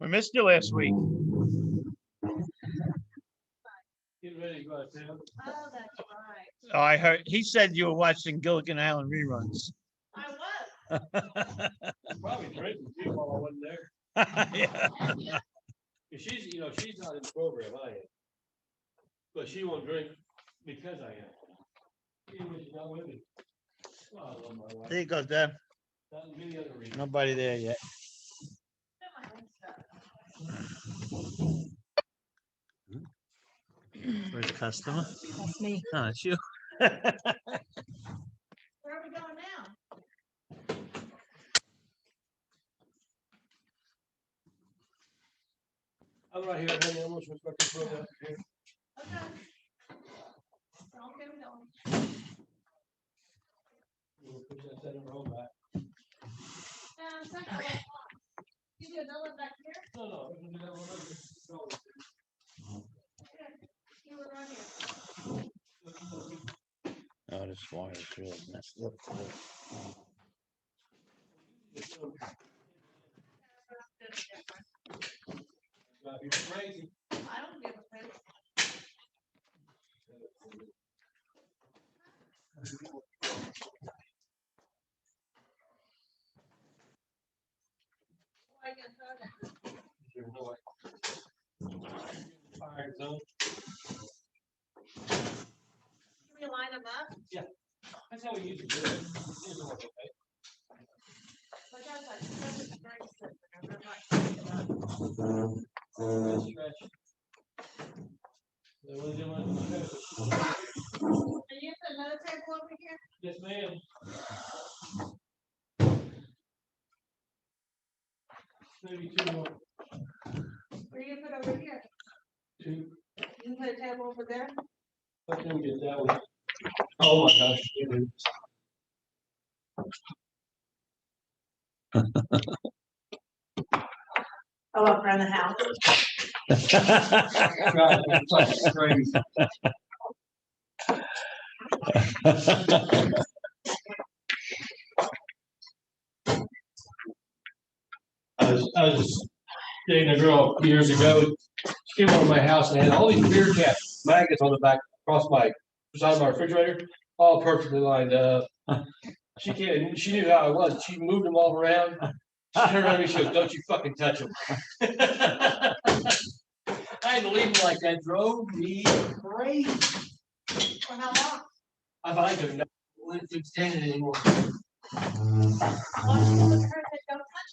missed you last week. Get ready to go out of town. Oh, that's right. Oh, I heard, he said you were watching Gilligan Island reruns. I was. Probably drinking too while I wasn't there. Yeah. She's, she's not in the program, I am. But she won't drink because I am. Even when she's not with me. Oh, I love my wife. There you go, Deb. Not in any other reason. Nobody there yet. Where's the customer? That's me. No, it's you. Where are we going now? I'm right here, honey. I'm just going to throw that here. Okay. Okay, we going. We'll push that center roll back. Second one. You do another one back here? No, we're going to do that one later. You were right here. Oh, this wire is really messed up. Might be crazy. I don't give a fuck. Why you gonna throw that? Fire zone. Can we line them up? That's how we usually do it. Usually work okay. Like I was like, that's a straight set, and I'm like, Good stretch. They want to do one stretch. and you put another table over here? Yes, ma'am. Maybe two more. Where you put over here? Two. You can put a table over there? Let them get that one. Oh my gosh. I walk around the house. God, it's like crazy. I was dating a girl years ago. She came over to my house and had all these beer cap magnets on the back across my side of my refrigerator, all perfectly lined up. She came, she knew how I was. She moved them all around. She turned around to me, she goes, "Don't you fucking touch them." I had to leave them like that. Drove me crazy. For how long? I find them not wouldn't stand it anymore. Why don't you look at her and say, don't touch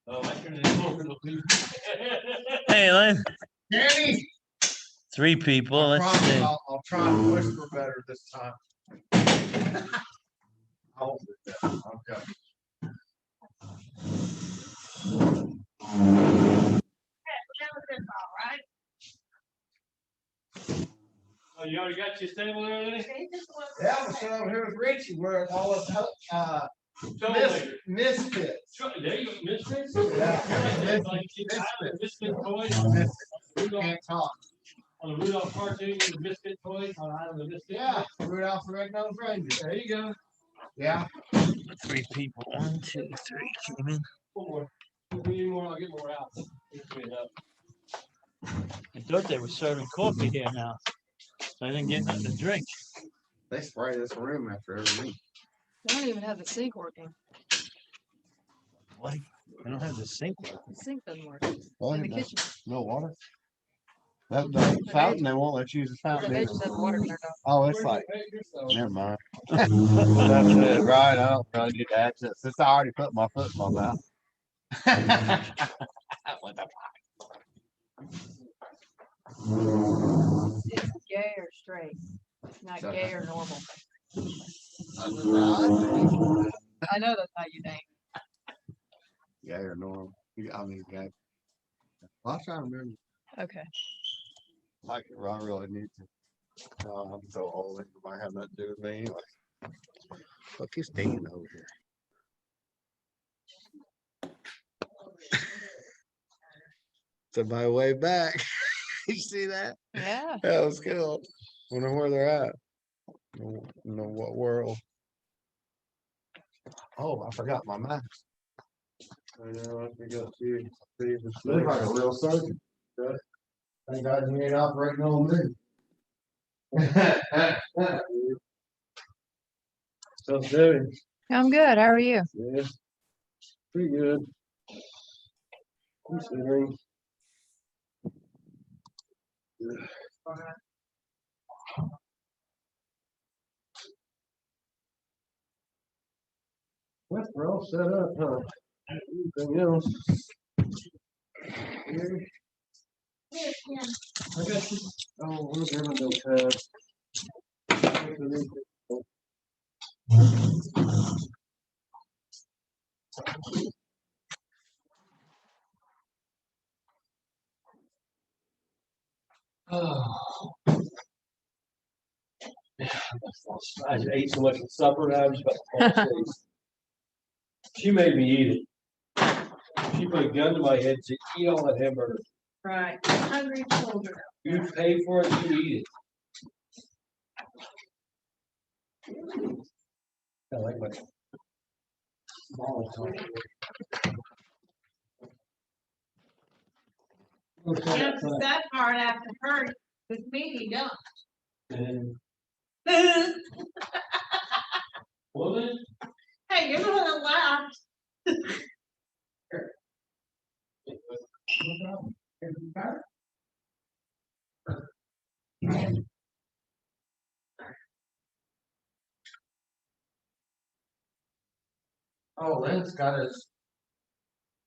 Oh, I turned it over to Luke. Hey, Lynn. Danny, 3 people. I Let's promise see. I'll try to whisper better this time. I won't do that. Okay. that was this all right? Oh, you already got your stable there, Lenny? Okay, this one. Yeah, I'm sitting over here with Richie, we're all of misfits. There you go, Misfits? Yeah. Misfit toys. Can't talk. On the Rudolph cartoon, the Misfit toys on Island of Misfit. Yeah, Rudolph the Red-Nosed Reindeer. There you go. Yeah. 3 people. 1, 2, 3 came in. One more. If we need more, I'll get more out. I thought they were serving coffee here now. So I didn't get nothing to drink. They spray this room after every week. They don't even have the sink working. What? I don't have the sink. The sink doesn't work Well, in the kitchen. no water. That the fountain, they won't let you use the The fountain. they either. just have the water turned off. Oh, it's like, never mind. That's it, right? I don't really need to add to it. Since I already put my foot in my mouth. What the It's gay or straight, not So- gay or normal. fuck? I know that's how you think. Gay or normal? I mean, gay. I'll try to remember. Okay. Like, I really need to. Oh, I'm so old. It might have nothing to do with me anyway. Look, he's staying over here. So my way back. You see that? Yeah. That was cool. Wonder where they're at. No, what world? Oh, I forgot my mask. I know, I forgot to. Save the Look like space. a real surgeon. Thank God you ain't operating on me. So, Debbie, I'm good. How are you? yeah, pretty good. Considering. Well, we're all set up, huh? Anything else? Here, Here, Kim. I got you. Oh, we're gonna go past. Oh. I just ate so much at supper, now I'm just about to fall asleep. She made me eat it. She put a gun to my head to eat all that hamburger. Right, hungry children. You pay for it, you eat it. I like my small talk. You know, the sad part after her, with me, you don't. And Hey, well then, you're the one that laughed. Oh, Lynn's got his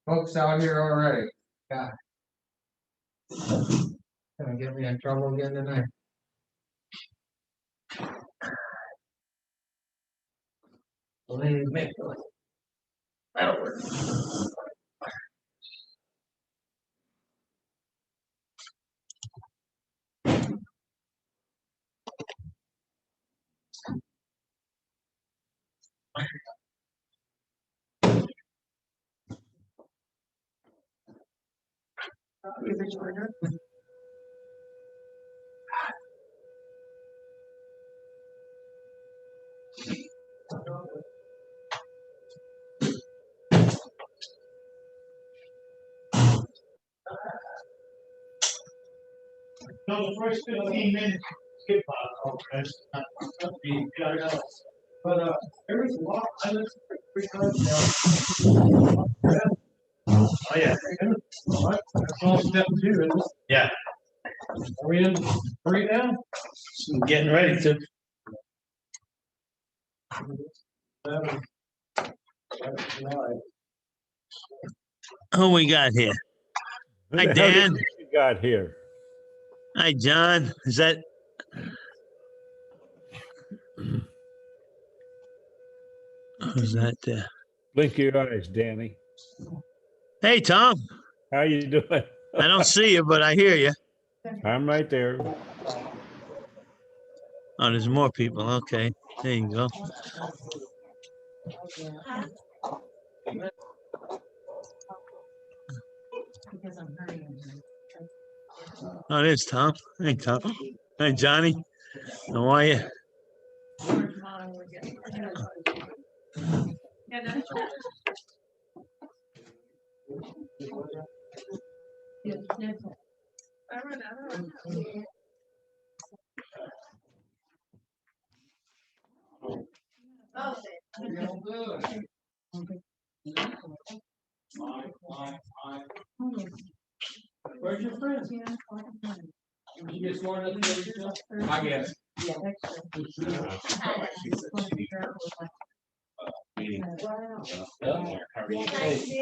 folks out here already. God. Gonna get me in trouble again tonight. Lynn Mickelson. That'll work. So the first 15 minutes, skip but there was a lot, I listened to 3 times now. Oh, yeah. That's all step 2, isn't it? Yeah. Are we in 3 now? Getting ready to. 7, 9. Who we got here? Who Hi, the hell do you Dan. think you got here? Hi, John. Is that? Who's that there? Blink your eyes, Danny. Hey, Tom. How you doing? I don't see you, but I hear you. I'm right there. Oh, there's more people. Okay. There you go. Oh, there's Tom. Hey, Tom. Hey, Johnny. How are you? Yeah, that's right. I run out of it. Oh, Where's your friend? You get smart enough to know yourself? I guess. Hey,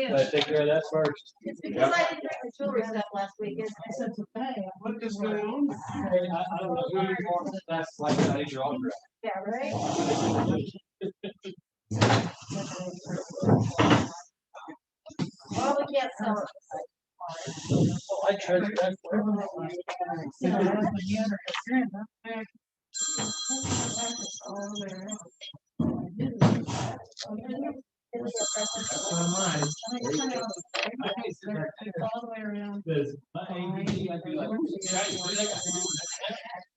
gotta take care of that first. it's because I didn't bring the jewelry stuff last week, isn't it? What is going on? Hey, I don't know who you are, but that's like, I need your autograph. Yeah, right? Well, we can't sell it. Oh, I treasure that. All the way around. Because my ADD, I'd be like,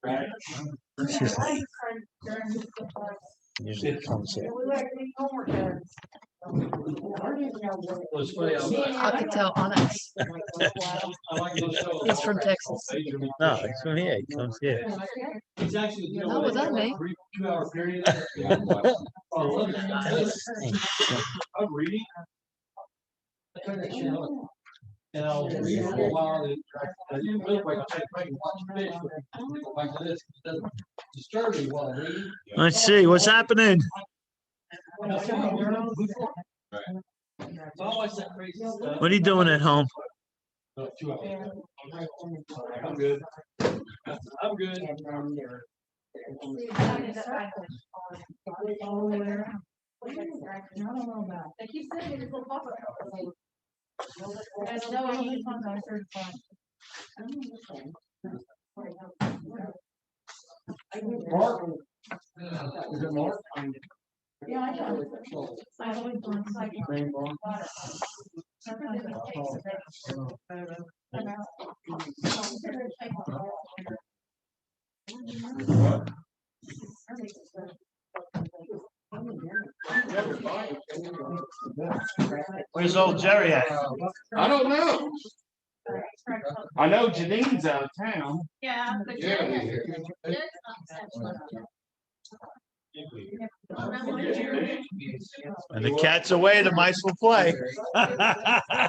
Right. Usually comes here. Well, it's funny, I could tell Onyx. I like those shows. He's from Texas. No, it's from here. It comes here. It's actually. No, was that me? 2 hour period. I'm reading. And I'll read for a while. And then real quick, I'll take a break and watch the fish. Go back to this. It doesn't disturb me while I'm reading. Let's see what's happening. It's always that crazy stuff. What are you doing at home? 2 hours. I'm good. I'm good. They keep saying it's a lot. Mark. Is it Mark? Yeah, I know. I've always done cycling. Where's old Jerry at? I don't know. I know Janine's out of town. Yeah, but And the cat's away, the mice will play. I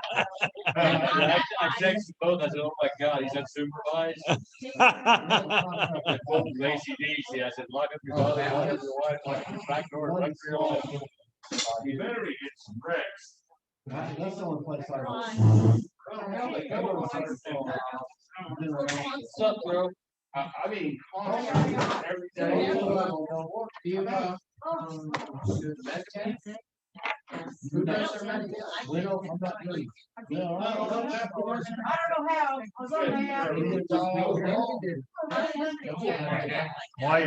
texted both. I said, "Oh my God, he's unsupervised." I pulled his ACDC. I said, "Lock up your body, lock up your wife, lock up your back door, lock up your all." You better get some bricks. That's the only place I What's up, bro? I mean, every day. I don't know how. I was on my app. Why?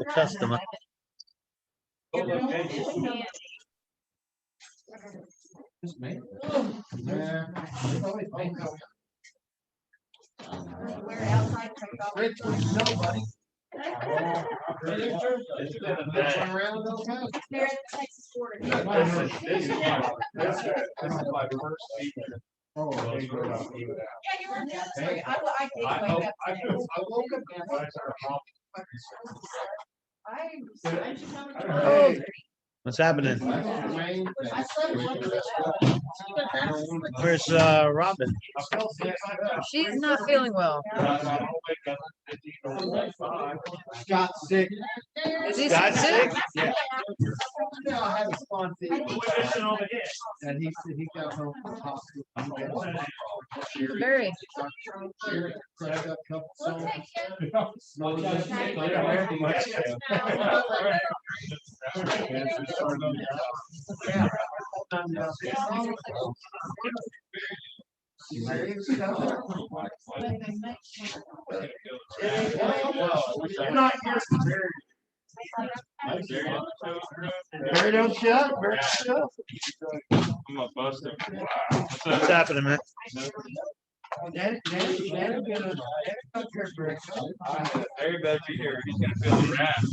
Customer. We're outside. They're at the Texas border. This is my first evening. Yeah, you were there. Sorry, I did I wake up. woke up. I just haven't. Oh. What's happening? I slept one. Where's Robin? She's not feeling well. Got sick. Is he Got sick? sick? I had a spontaneous. And he said he got home from the hospital. Very. Cracked up a couple songs. Barry don't shut. Barry shut. I'm a buster. What's happening, man? Harry better be here. He's gonna feel the wrath.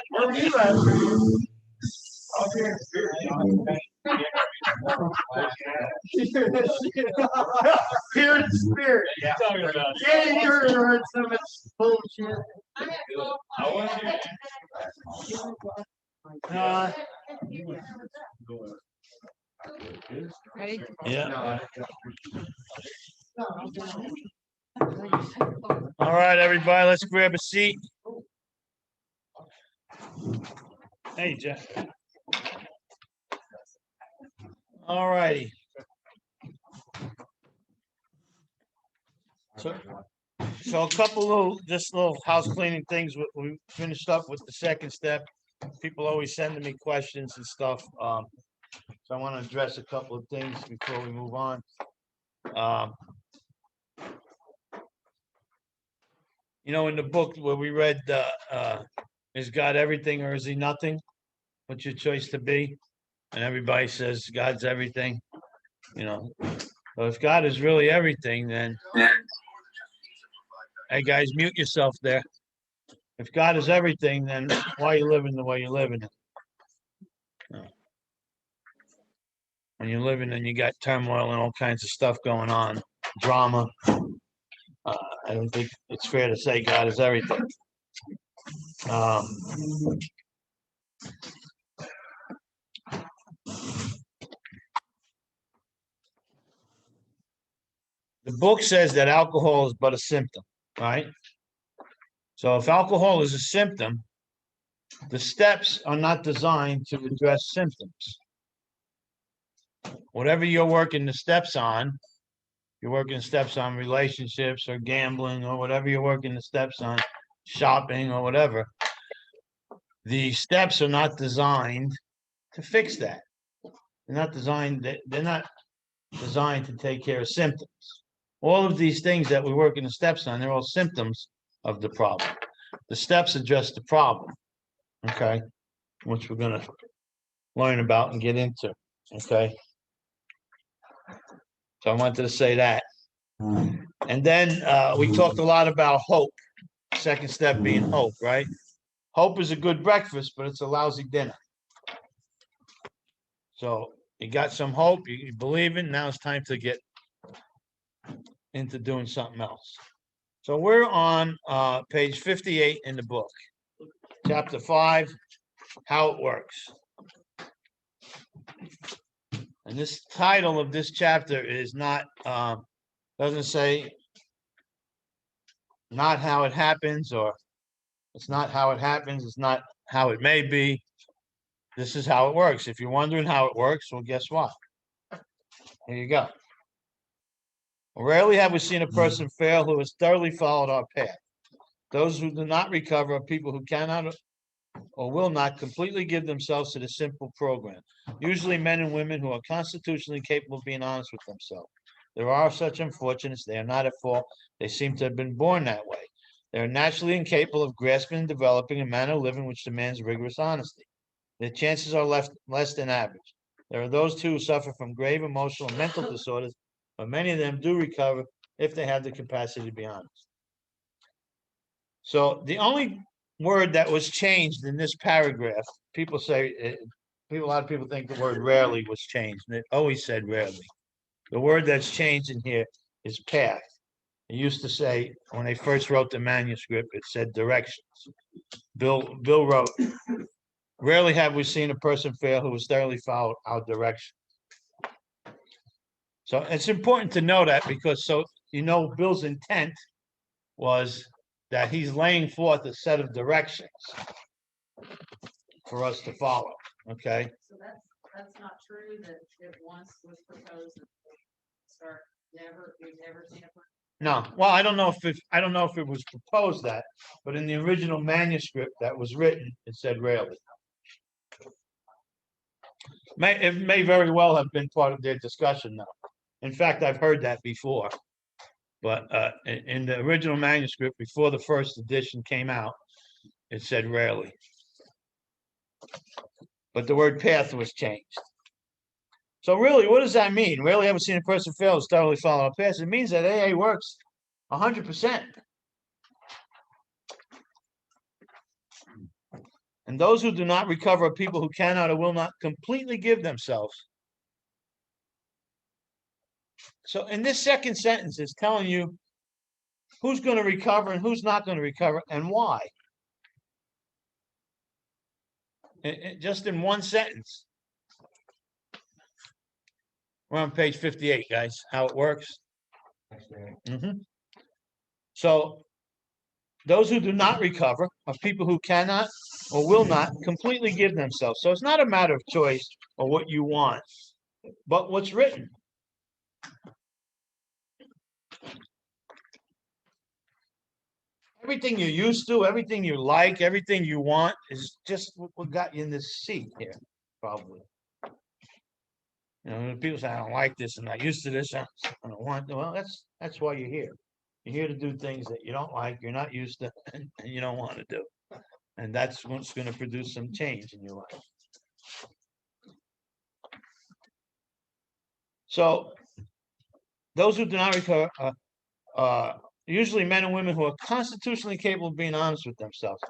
Where were you at? Up here in spirit. Here in spirit. Yeah. Talking about. Yeah, you heard so much bullshit. I want you. Ready? Yeah. All right, everybody, let's grab a seat. Hey, Jeff. All righty. So a couple little house cleaning things. We finished up with the second step. People always sending me questions and stuff. So I want to address a couple of things before we move on. You know, in the book where we read, is God everything or is he nothing? What's your choice to be? And everybody says God's everything. You know, So if God is really everything, then hey guys, mute yourself there. If God is everything, then why are you living the way you're living? When you're living and you got turmoil and all kinds of stuff going on, drama. I don't think it's fair to say God is everything. The book says that alcohol is but a symptom, right? So if alcohol is a symptom, the steps are not designed to address symptoms. Whatever you're working the steps on, you're working steps on relationships or gambling or whatever you're working the steps on, shopping or whatever, the steps are not designed to fix that. They're not designed to take care of symptoms. All of these things that we work in the steps on, they're all symptoms of the problem. The steps address the problem, okay, which we're going to learn about and get into, okay? So I wanted to say that. And then we talked a lot about hope, second step being hope, right? Hope is a good breakfast, but it's a lousy dinner. So you got some hope, you believe in, now it's time to get into doing something else. So we're on page 58 in the book, chapter 5, how it works. And this title of this chapter is not, doesn't say not how it happens, or it's not how it happens, it's not how it may be. This is how it works. If you're wondering how it works, well, guess what? Here you go. Rarely have we seen a person fail who has thoroughly followed our path. Those who do not recover are people who cannot or will not completely give themselves to the simple program. Usually men and women who are constitutionally capable of being honest with themselves. There are such unfortunates. They are not at fault. They seem to have been born that way. They are naturally incapable of grasping and developing a manner of living which demands rigorous honesty. Their chances are less than average. There are those too who suffer from grave emotional and mental disorders, but many of them do recover if they have the capacity to be honest. So the only word that was changed in this paragraph, people say, a lot of people think the word rarely was changed, and it always said rarely. The word that's changed in here is path. It used to say, when they first wrote the manuscript, it said directions. Bill wrote, rarely have we seen a person fail who has thoroughly followed our direction. So it's important to know that, because Bill's intent was that he's laying forth a set of directions for us to follow. Okay. So that's not true, that it once was proposed and we've never seen a person. No, well, I don't know if it was proposed that, but in the original manuscript that was written, it said rarely. It may very well have been part of their discussion now. In fact, I've heard that before. But in the original manuscript, before the first edition came out, it said rarely. But the word path was changed. So really, what does that mean? Rarely ever seen a person fail who's thoroughly followed a path. It means that AA works 100%. And those who do not recover are people who cannot or will not completely give themselves. So in this second sentence, it's telling you who's going to recover and who's not going to recover and why. Just in one sentence. We're on page 58, guys, how it works. So those who do not recover are people who cannot or will not completely give themselves. So it's not a matter of choice or what you want, but what's written. Everything you're used to, everything you like, everything you want is just what got you in this seat here, probably. People say, I don't like this, I'm not used to this, I don't want to. Well, that's why you're here. You're here to do things that you don't like, you're not used to, and you don't want to do. And that's what's going to produce some change in your life. So those who do not recur, usually men and women who are constitutionally capable of being honest with themselves.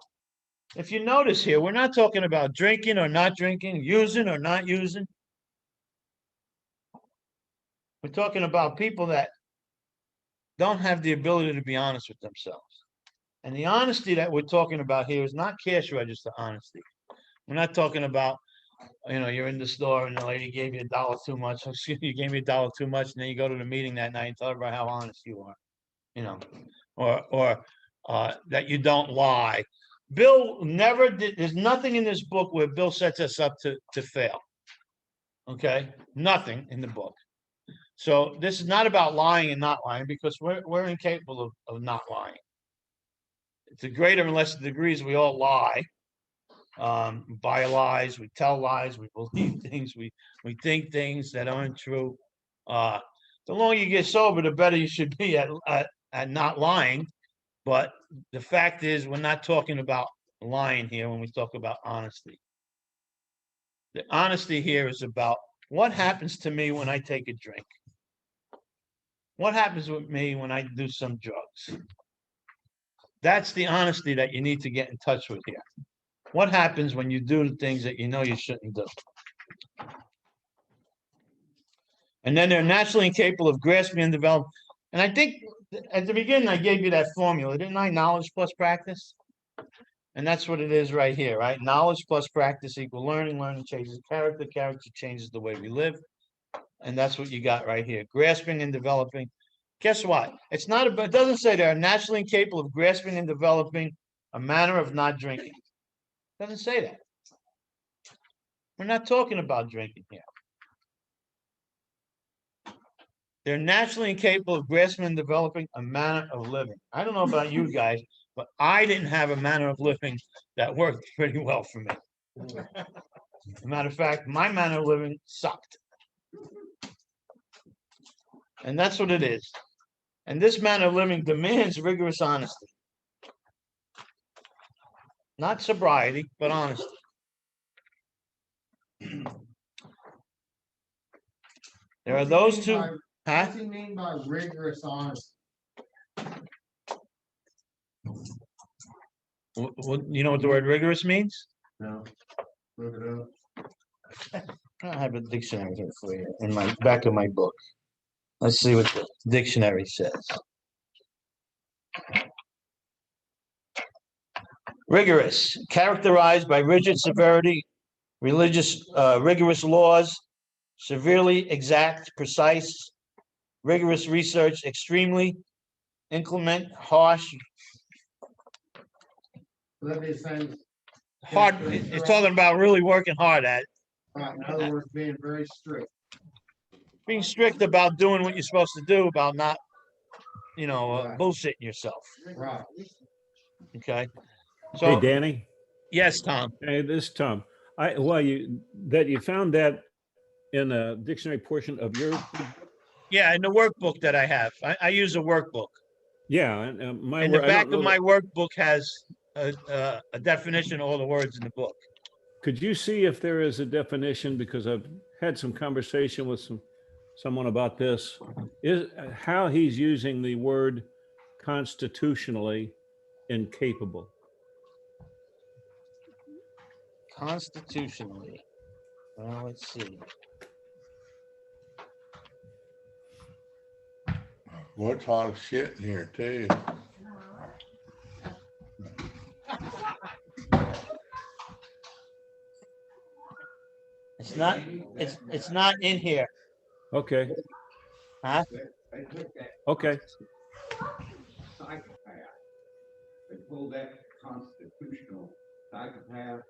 If you notice here, we're not talking about drinking or not drinking, using or not using. We're talking about people that don't have the ability to be honest with themselves. And the honesty that we're talking about here is not cash register honesty. We're not talking about, you're in the store and the lady gave you $1 too much. Excuse me, you gave me $1 too much, and then you go to the meeting that night and tell everybody how honest you are, or that you don't lie. Bill never did. There's nothing in this book where Bill sets us up to fail. Okay, nothing in the book. So this is not about lying and not lying, because we're incapable of not lying. To greater and lesser degrees, we all lie. Buy lies, we tell lies, we believe things, we think things that aren't true. The longer you get sober, the better you should be at not lying. But the fact is, we're not talking about lying here when we talk about honesty. The honesty here is about what happens to me when I take a drink. What happens with me when I do some drugs? That's the honesty that you need to get in touch with here. What happens when you do the things that you know you shouldn't do? And then they're naturally incapable of grasping and developing. And I think at the beginning, I gave you that formula, didn't I? Knowledge plus practice. And that's what it is right here, right? Knowledge plus practice equal learning. Learning changes character. Character changes the way we live. And that's what you got right here. Grasping and developing. Guess what? It's not about, it doesn't say they're naturally incapable of grasping and developing a manner of not drinking. It doesn't say that. We're not talking about drinking here. They're naturally incapable of grasping and developing a manner of living. I don't know about you guys, but I didn't have a manner of living that worked pretty well for me. As a matter of fact, my manner of living sucked. And that's what it is. And this manner of living demands rigorous honesty. Not sobriety, but honesty. There are those two. What do you mean by rigorous honesty? You know what the word rigorous means? No. Look it up. I have a dictionary here for you in my back of my book. Let's see what the dictionary says. Rigorous, characterized by rigid severity, rigorous laws, severely exact, precise, rigorous research, extremely inclement, harsh. Let me say. Hard. It's talking about really working hard at it. Right, in other words, being very strict. Being strict about doing what you're supposed to do, about not, Right. bullshitting yourself. Right. Okay. Hey, So Danny. yes, Tom. Hey, this is Tom. You found that in a dictionary portion of your. Yeah, in the workbook that I have, I use a workbook. Yeah, and my And the back of my workbook has a definition of all the words in the book. Could you see if there is a definition? Because I've had some conversation with someone about this. Is how he's using the word constitutionally incapable. Constitutionally. Well, let's see. What's a lot of shit in here too. It's not in here. Okay. Huh? Okay. Psychopath. They pulled that constitutional psychopath.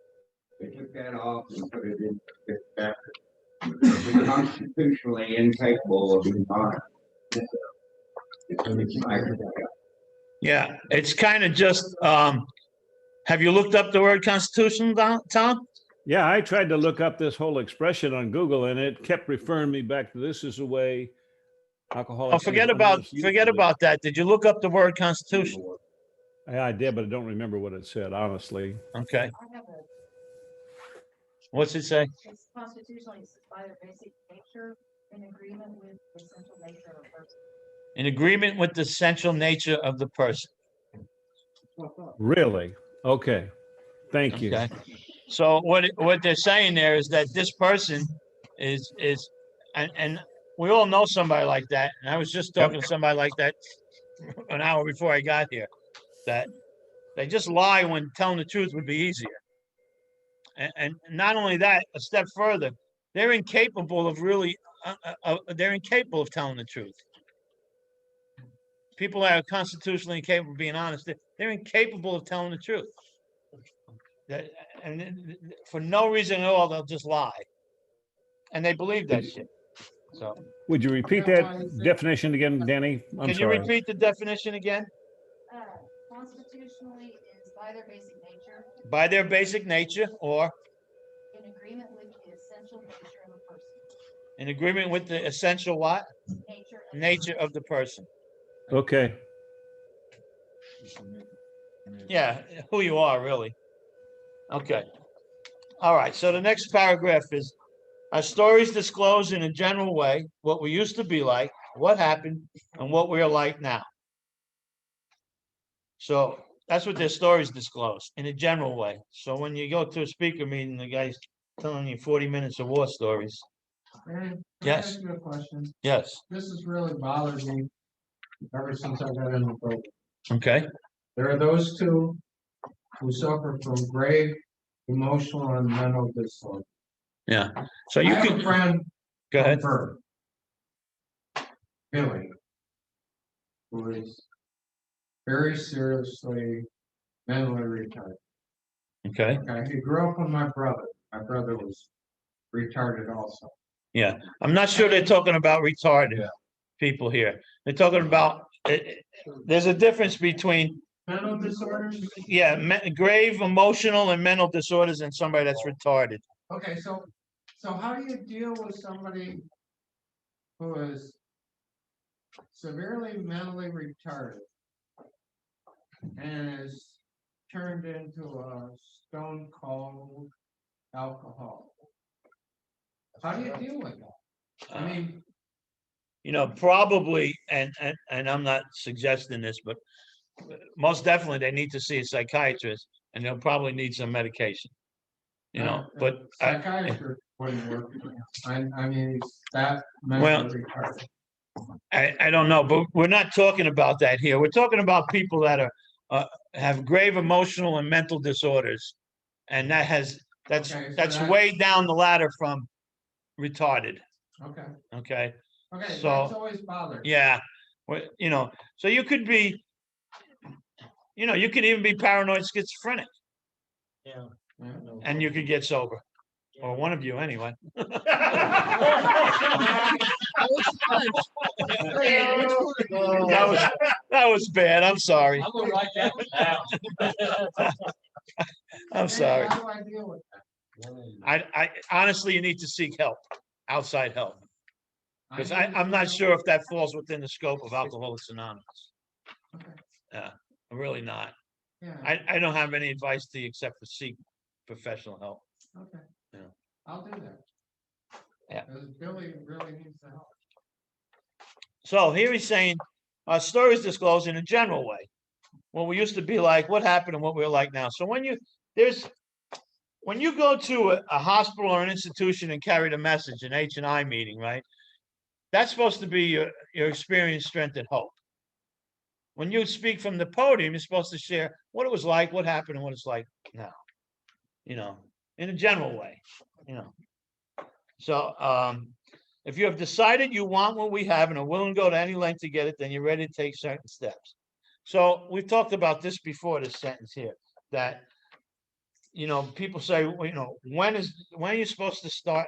They took that off and put it in the chapter. Be constitutionally incapable of being honest. Yeah, it's kind of just. Have you looked up the word constitution, Tom? Yeah, I tried to look up this whole expression on Google, and it kept referring me back to this is the way alcoholics. Oh, forget about that. Did you look up the word constitution? Yeah, I did, but I don't remember what it said, honestly. Okay. What's it say? It's constitutionally by their basic nature in agreement with the central nature of a person. In agreement with the essential nature of the person. Really? Okay. Thank you. Okay. So what they're saying there is that this person is and we all know somebody like that. And I was just talking to somebody like that an hour before I got here, that they just lie when telling the truth would be easier. And not only that, a step further, they're incapable of really, they're incapable of telling the truth. People that are constitutionally incapable of being honest, they're incapable of telling the truth. And for no reason at all, they'll just lie. And they believe that shit. So, Would you repeat that definition again, Danny? I'm can you sorry. repeat the definition again? Constitutionally is by their basic nature, By their basic nature, or in agreement with the essential nature of a person. in agreement with the essential what? Nature of the person. Okay. Yeah, who you are, really. Okay. All right. So the next paragraph is, our stories disclose in a general way what we used to be like, what happened, and what we are like now. So that's what their stories disclose in a general way. So when you go to a speaker meeting, the guy's telling you 40 minutes of war stories. Can I Yes. ask you a question? Yes. This has really bothered me ever since I got in the program. Okay. There are those two who suffer from grave emotional and mental disorder. Yeah. So you I have can a friend go ahead. from Perth, Billy, who is very seriously mentally retarded. Okay. Okay, he grew up with my brother. My brother was retarded also. Yeah. I'm not sure they're talking about retarded people here. They're talking about, there's a difference between Mental disorders? grave emotional and mental disorders and somebody that's retarded. Okay, so how do you deal with somebody who is severely mentally retarded and is turned into a stone cold alcoholic? How do you deal with that? I mean, Probably, and I'm not suggesting this, but most definitely they need to see a psychiatrist, and they'll probably need some medication. But psychiatrist wouldn't work. I mean, he's that Well, mentally retarded. I don't know, but we're not talking about that here. We're talking about people that are have grave emotional and mental disorders, and that's Okay, so that's that- way down the ladder from retarded. Okay, Okay. okay, So, that's always bothered. me. Yeah. So you could be, you could even be paranoid schizophrenic. Yeah. And you could get sober. Or one of you anyway. That was bad. I'm sorry. I'm gonna write that one down. I'm sorry. How do I deal with that? I honestly, you need to seek help, outside help. Because I I'm not sure if that falls within the scope of Alcoholics Anonymous. Okay. Yeah, I'm really not. Yeah, I don't have any advice to you except for seek professional help. okay. Yeah. I'll do that. Yeah. Because Billy really needs the help. So here he's saying, stories disclosed in a general way. What we used to be like, what happened, and what we're like now. So when you go to a hospital or an institution and carry the message, an H&I meeting, right? That's supposed to be your experience, strength, and hope. When you speak from the podium, you're supposed to share what it was like, what happened, and what it's like now. In a general way. So if you have decided you want what we have and are willing to go to any length to get it, then you're ready to take certain steps. So we've talked about this before, this sentence here, that people say, when are you supposed to start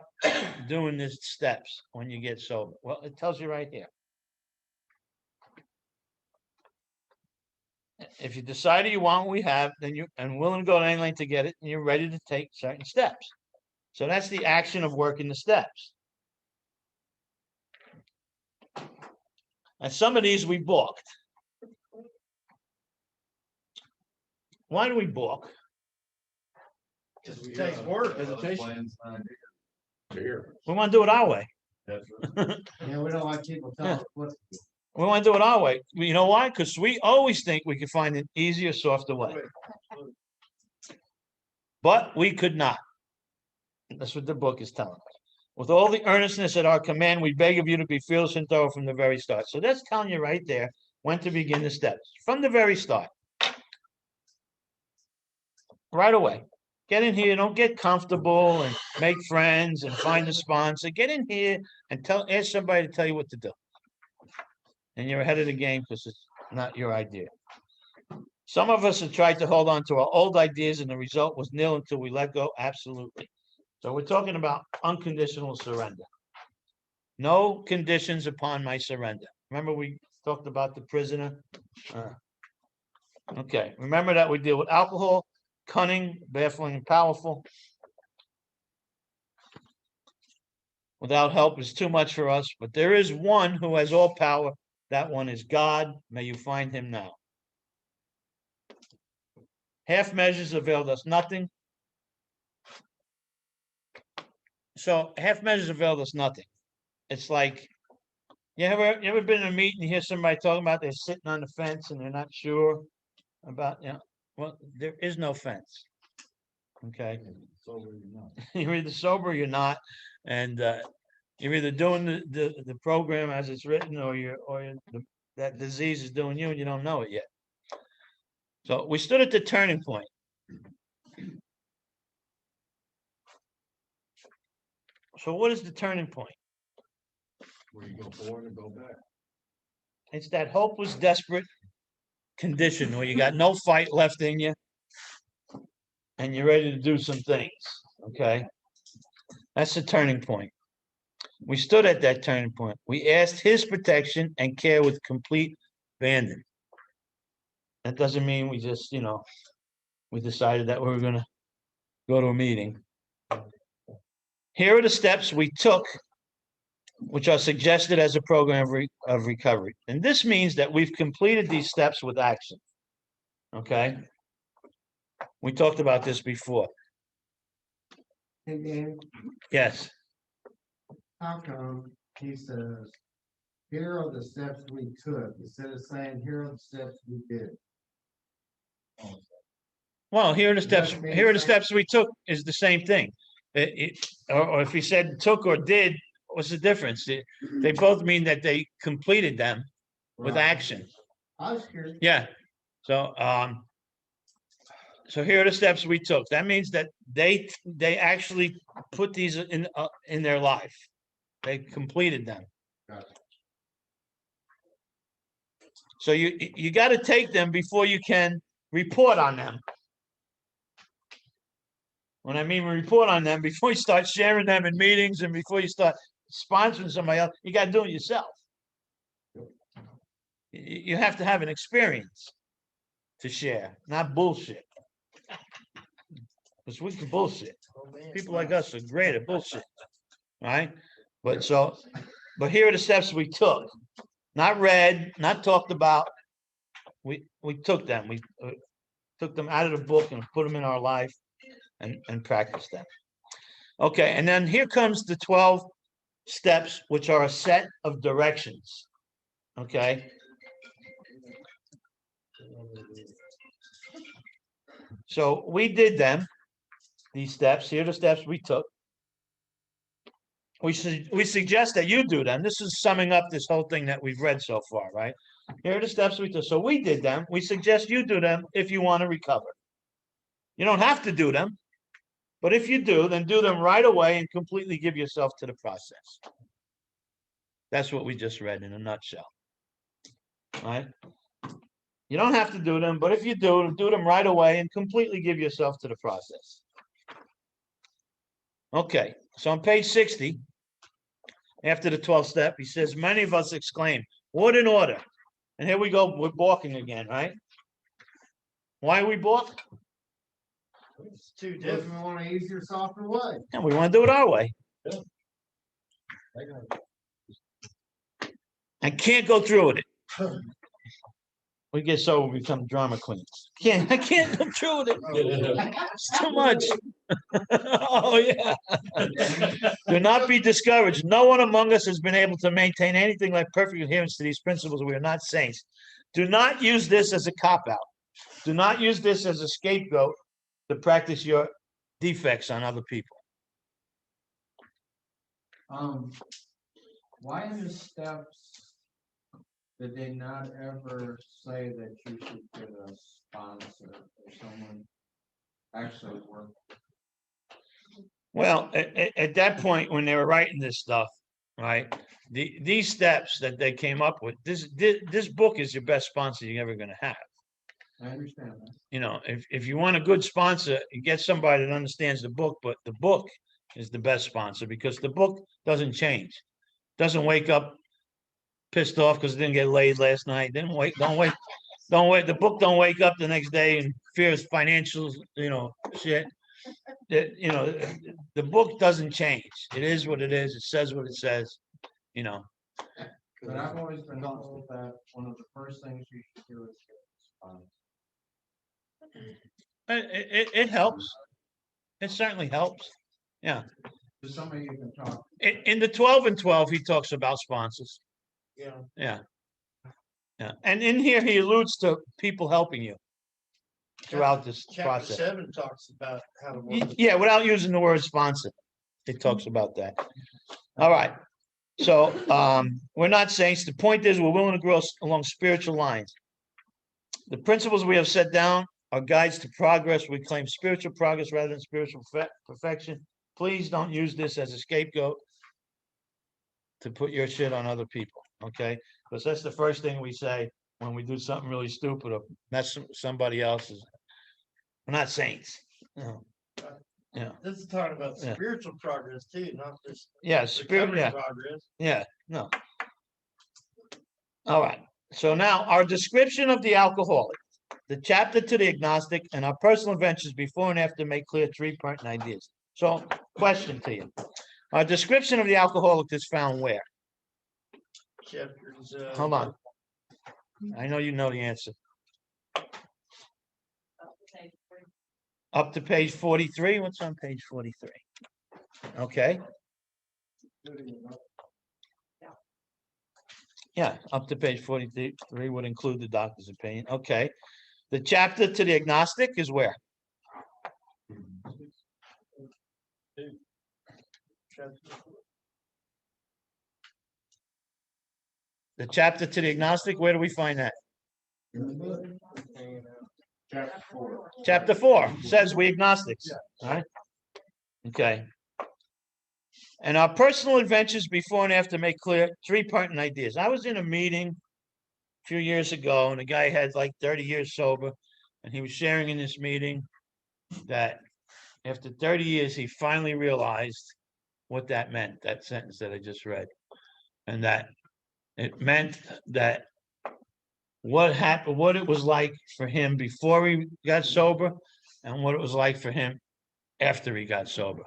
doing these steps when you get sober? Well, it tells you right here. If you decided you want what we have, then you're willing to go to any length to get it, and you're ready to take certain steps. So that's the action of working the steps. And some of these we balked. Why do we balk? It takes work. It takes. Here. We want to do it our way. Yeah, we don't like people telling us what to do. We want to do it our way. You know why? Because we always think we can find an easier, softer way. But we could not. That's what the book is telling us. With all the earnestness at our command, we beg of you to be fearless and thorough from the very start. So that's telling you right there when to begin the steps. From the very start. Right away. Get in here. Don't get comfortable and make friends and find a sponsor. Get in here and ask somebody to tell you what to do. And you're ahead of the game because it's not your idea. Some of us have tried to hold on to our old ideas and the result was nil until we let go. Absolutely. So we're talking about unconditional surrender. No conditions upon my surrender. Remember we talked about the prisoner? Okay. Remember that we deal with alcohol, cunning, baffling, and powerful. Without help is too much for us, but there is one who has all power. That one is God. May you find him now. Half measures availed us nothing. So half measures availed us nothing. It's like, you ever been in a meeting, you hear somebody talking about they're sitting on the fence and they're not sure about, well, there is no fence. Okay. You're either sober or you're not. And you're either doing the program as it's written or that disease is doing you and you don't know it yet. So we stood at the turning point. So what is the turning point? Where you go forward and go back. It's that hopeless, desperate condition where you got no fight left in you and you're ready to do some things. Okay. That's the turning point. We stood at that turning point. We asked his protection and care with complete abandon. That doesn't mean we just, we decided that we were going to go to a meeting. Here are the steps we took, which are suggested as a program of recovery. And this means that we've completed these steps with action. Okay? We talked about this before. Hey, Dan, Yes. how come he says, here are the steps we took, instead of saying, here are the steps we did? Well, here are the steps. Here are the steps we took is the same thing. Or if he said took or did, what's the difference? They both mean that they completed them with Right. action. I was curious. Yeah. So, so here are the steps we took. That means that they actually put these in their life. They completed them. Gotcha. So you got to take them before you can report on them. When I mean report on them, before you start sharing them in meetings and before you start sponsoring somebody else, you got to do it yourself. You have to have an experience to share, not bullshit. Because we can bullshit. People like us are great at bullshit. Right? But here are the steps we took. Not read, not talked about. We took them. We took them out of the book and put them in our life and practiced them. Okay, and then here comes the 12 steps, which are a set of directions. Okay. So we did them, these steps. Here are the steps we took. We suggest that you do them. This is summing up this whole thing that we've read so far, right? Here are the steps we took. So we did them. We suggest you do them if you want to recover. You don't have to do them, but if you do, then do them right away and completely give yourself to the process. That's what we just read in a nutshell. All right? You don't have to do them, but if you do them right away and completely give yourself to the process. Okay, so on page 60, after the 12th step, he says, many of us exclaim, what in order? And here we go, we're balking again, right? Why we balk? It's too different. We want an easier, softer way. And we want to do it our way. I can't go through with it. We get so we become drama queens. I can't go through with it. It's too much. Oh, yeah. Do not be discouraged. No one among us has been able to maintain anything like perfect adherence to these principles. We are not saints. Do not use this as a cop-out. Do not use this as a scapegoat to practice your defects on other people. Why in the steps did they not ever say that you should get a sponsor or someone actually work? Well, at that point, when they were writing this stuff, right, these steps that they came up with, this book is your best sponsor you're ever going to have. I understand that. You know, if you want a good sponsor, you get somebody that understands the book, but the book is the best sponsor because the book doesn't change. Doesn't wake up pissed off because it didn't get laid last night. Don't wait. The book don't wake up the next day and fears financial, shit. The book doesn't change. It is what it is. It says what it says, But I've always been told that one of the first things you should do is get a sponsor. It helps. It certainly helps. Yeah. There's somebody you can talk. In the 12 and 12, he talks about sponsors. Yeah. Yeah. Yeah. And in here, he alludes to people helping you throughout this process. Chapter 7 talks about how to work. Yeah, without using the word sponsor, it talks about that. All right. So we're not saints. The point is we're willing to grow along spiritual lines. The principles we have set down are guides to progress. We claim spiritual progress rather than spiritual perfection. Please don't use this as a scapegoat to put your shit on other people, okay? Because that's the first thing we say when we do something really stupid or mess somebody else's. We're not saints. Yeah. This is talking about Yeah. spiritual progress too, not just Yeah, spirit. recovery Yeah. progress. Yeah. No. All right. So now our description of the alcoholic, the chapter to the agnostic, and our personal adventures before and after make clear three pertinent ideas. So, question to you: our description of the alcoholic is found where? Chapters. Hold on. I know you know the answer. Okay, Up to page 43. What's on page 43? Okay. Yeah, up to page 43 would include the doctor's opinion. Okay. The chapter to the agnostic is where? The chapter to the agnostic, where do we find that? Chapter 4. Chapter 4 says we agnostics. All right. Okay. And our personal adventures before and after make clear three pertinent ideas. I was in a meeting a few years ago, and the guy had like 30 years sober, and he was sharing in this meeting that after 30 years, he finally realized what that meant, that sentence that I just read. And that it meant that what happened, what it was like for him before he got sober, and what it was like for him after he got sober.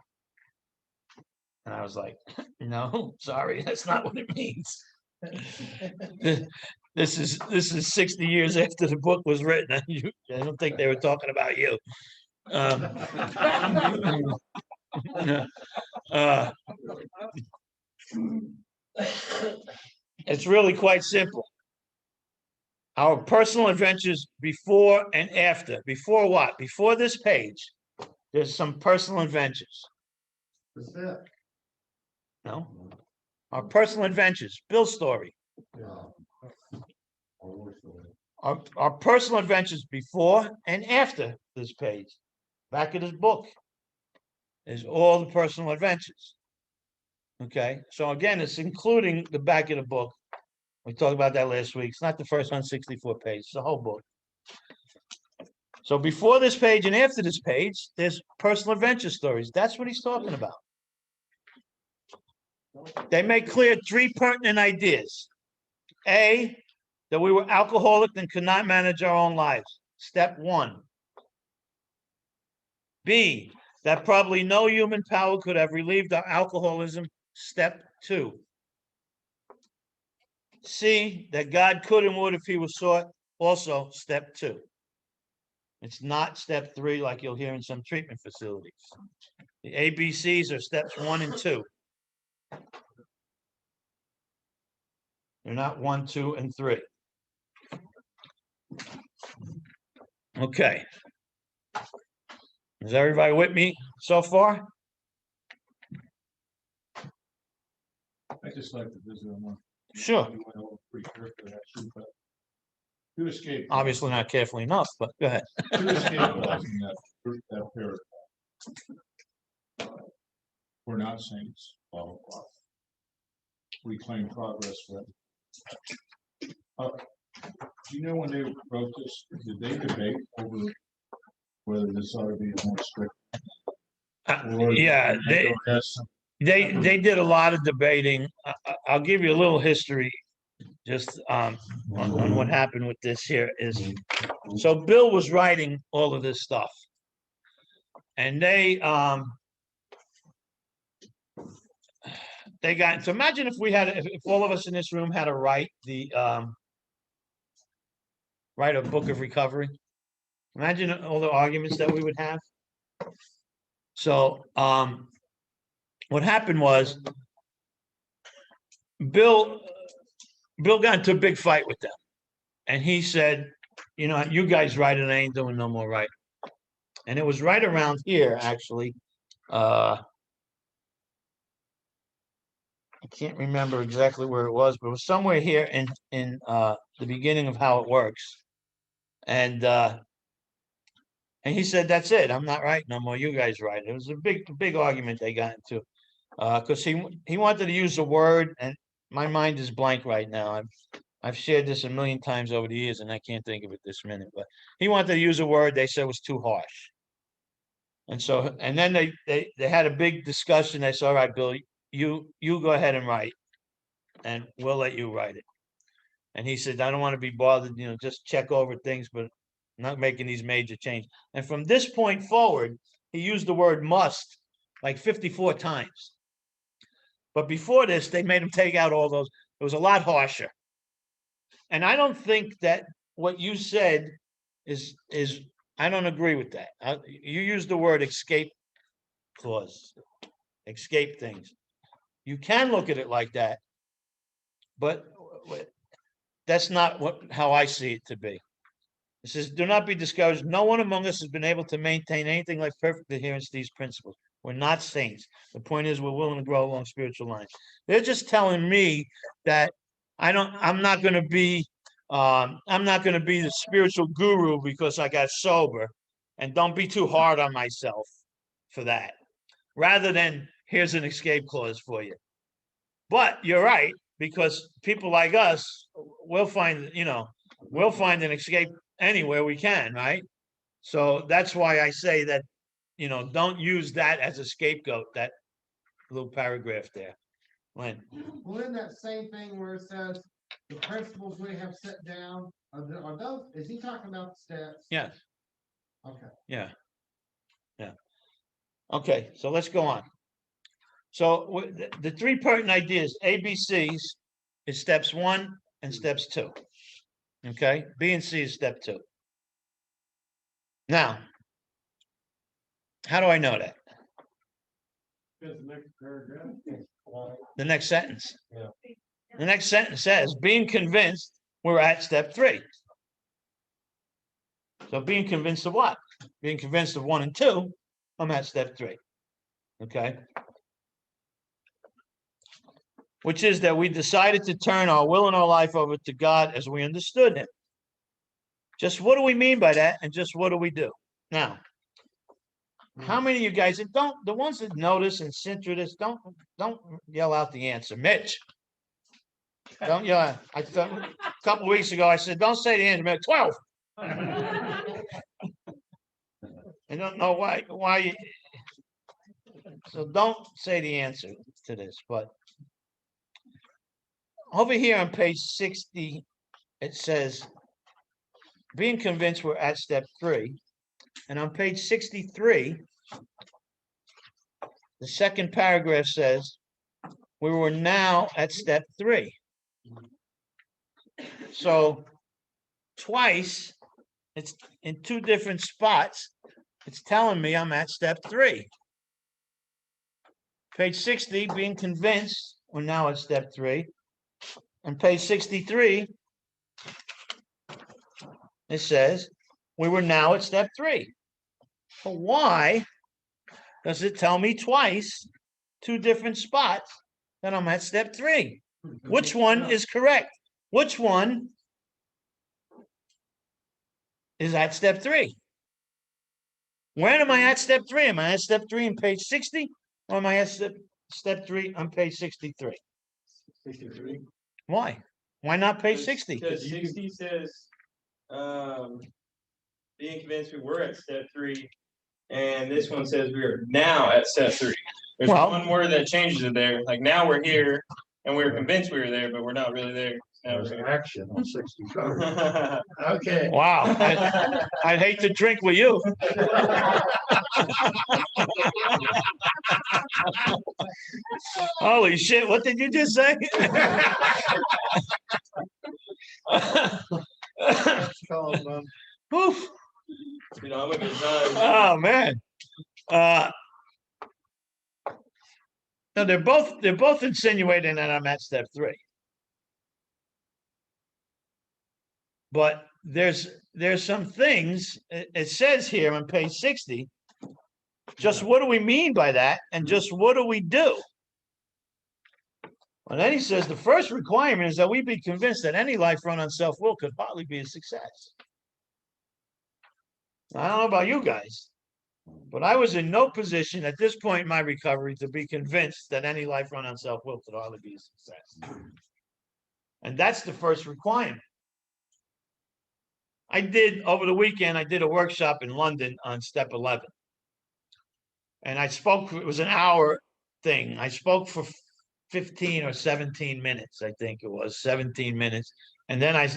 And I was like, no, sorry, that's not what it means. This is 60 years after the book was written. I don't think they were talking about you. It's really quite simple. Our personal adventures before and after. Before what? Before this page, there's some personal adventures. That's it. No? Our personal adventures. Bill's story. Our personal adventures before and after this page. Back of this book is all the personal adventures. Okay, so again, it's including the back of the book. We talked about that last week. It's not the first 164 pages, it's the whole book. So before this page and after this page, there's personal adventure stories. That's what he's talking about. They make clear three pertinent ideas. A, that we were alcoholic and could not manage our own lives. Step 1. B, that probably no human power could have relieved our alcoholism. Step 2. C, that God could and would if he was sought. Also, step 2. It's not step 3 like you'll hear in some treatment facilities. The ABCs are steps 1 and 2. They're not 1, 2, and 3. Okay. Is everybody with me so far? I just like to visit on one. Sure. You went over pretty carefully, actually, but two escape. Obviously not carefully enough, but go ahead. Two escape clauses in that paragraph. We're not saints, blah, blah, blah. We claim progress for it. Do you know when they wrote this, did they debate over whether this ought to be more strict? Yeah, they did a lot of debating. I'll give you a little history just on what happened with this here is, so Bill was writing all of this stuff. And they got, so imagine if we had, if all of us in this room had to write write a book of recovery. Imagine all the arguments that we would have. So what happened was Bill got into a big fight with them. And he said, you know, you guys write it, I ain't doing no more writing. And it was right around here, actually. I can't remember exactly where it was, but it was somewhere here in the beginning of How It Works. And he said, that's it. I'm not writing no more. You guys write it. It was a big argument they got into. Because he wanted to use the word, and my mind is blank right now. I've shared this a million times over the years, and I can't think of it this minute. But he wanted to use a word they said was too harsh. And so, and then they had a big discussion. They said, all right, Bill, you go ahead and write, and we'll let you write it. And he said, I don't want to be bothered, you know, just check over things, but not making these major changes. And from this point forward, he used the word must like 54 times. But before this, they made him take out all those. It was a lot harsher. And I don't think that what you said is I don't agree with that. You used the word escape clause, escape things. You can look at it like that, but that's not how I see it to be. It says, do not be discouraged. No one among us has been able to maintain anything like perfect adherence to these principles. We're not saints. The point is we're willing to grow along spiritual lines. They're just telling me that I'm not going to be the spiritual guru because I got sober, and don't be too hard on myself for that. Rather than here's an escape clause for you. But you're right, because people like us, we'll find an escape anywhere we can, right? So that's why I say that, don't use that as a scapegoat, that little paragraph there. Lynn. Well, in that same thing where it says the principles we have set down, are those, is he talking about the steps? Yes. Okay. Yeah. Okay, so let's go on. So the three pertinent ideas, ABCs, is steps 1 and steps 2. Okay, B and C is step 2. Now, how do I know that? The next paragraph. The next sentence. Yeah. The next sentence says, being convinced we're at step 3. So being convinced of what? Being convinced of 1 and 2, I'm at step 3. Okay. Which is that we decided to turn our will and our life over to God as we understood him. Just what do we mean by that? And just what do we do? Now, how many of you guys, and don't, the ones that notice and sit through this, don't yell out the answer. Mitch, don't yell. I thought a couple of weeks ago, I said, don't say the answer, Mitch, 12. I don't know why you, so don't say the answer to this, but over here on page 60, it says, being convinced we're at step 3. And on page 63, the second paragraph says, we were now at step 3. So twice it's in two different spots. It's telling me I'm at step 3. Page 60, being convinced, we're now at step 3. On page 63, it says we were now at step 3. But why does it tell me twice, two different spots, that I'm at step 3? Which one is correct? Which one is at step 3? When am I at step 3? Am I at step 3 on page 60? Or am I at step 3 on page 63? 63. Why? Why not page 60? Because 60 says, being convinced we were at step 3, and this one says we are now at step 3. There's Well- one word that changes it there. Like now we're here, and we were convinced we were there, but we're not really there. Now There's we're here. action on 65. Okay. Wow. I'd hate to drink with you. Holy shit, what did you just say? Oof. You know, I'm a good time. Oh man. No, they're both insinuating that I'm at step 3. But there's some things, it says here on page 60, just what do we mean by that? And just what do we do? And then he says the first requirement is that we be convinced that any life run on self-will could hardly be a success. I don't know about you guys, but I was in no position at this point in my recovery to be convinced that any life run on self-will could hardly be a success. And that's the first requirement. Over the weekend, I did a workshop in London on step 11. And I spoke, it was an hour thing. I spoke for 15 or 17 minutes, I think it was 17 minutes. And then I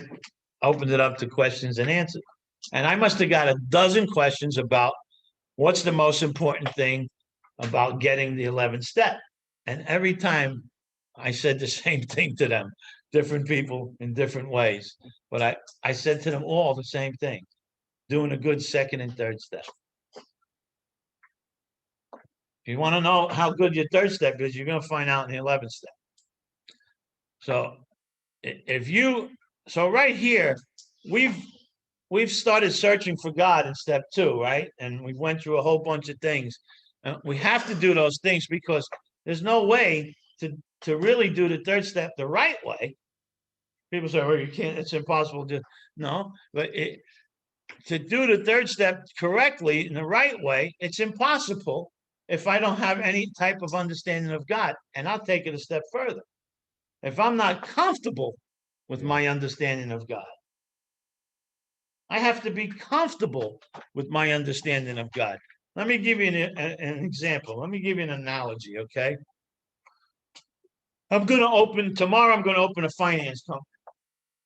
opened it up to questions and answers. And I must have got a dozen questions about what's the most important thing about getting the 11th step. And every time I said the same thing to them, different people in different ways. But I said to them all the same thing, doing a good second and third step. If you want to know how good your third step is, you're going to find out in the 11th step. So so right here, we've started searching for God in step 2, right? And we went through a whole bunch of things. We have to do those things because there's no way to really do the third step the right way. People say, well, you can't, it's impossible to, no, but to do the third step correctly in the right way, it's impossible if I don't have any type of understanding of God. And I'll take it a step further. If I'm not comfortable with my understanding of God, I have to be comfortable with my understanding of God. Let me give you an example. Let me give you an analogy, okay? Tomorrow I'm going to open a finance company.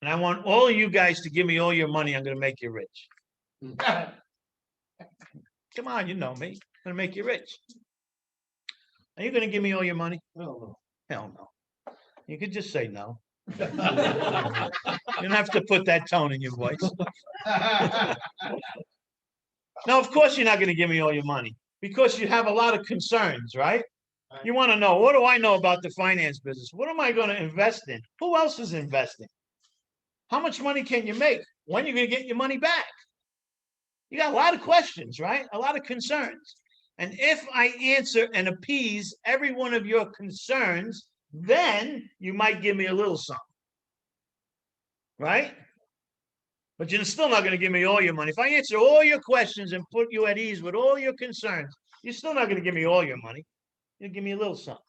And I want all of you guys to give me all your money. I'm going to make you rich. Come on, you know me. I'm going to make you rich. Are you going to give me all your money? No. Hell no. You could just say no. You don't have to put that tone in your voice. No, of course you're not going to give me all your money because you have a lot of concerns, right? You want to know, what do I know about the finance business? What am I going to invest in? Who else is investing? How much money can you make? When are you going to get your money back? You got a lot of questions, right? A lot of concerns. And if I answer and appease every one of your concerns, then you might give me a little something, right? But you're still not going to give me all your money. If I answer all your questions and put you at ease with all your concerns, you're still not going to give me all your money. You give me a little something.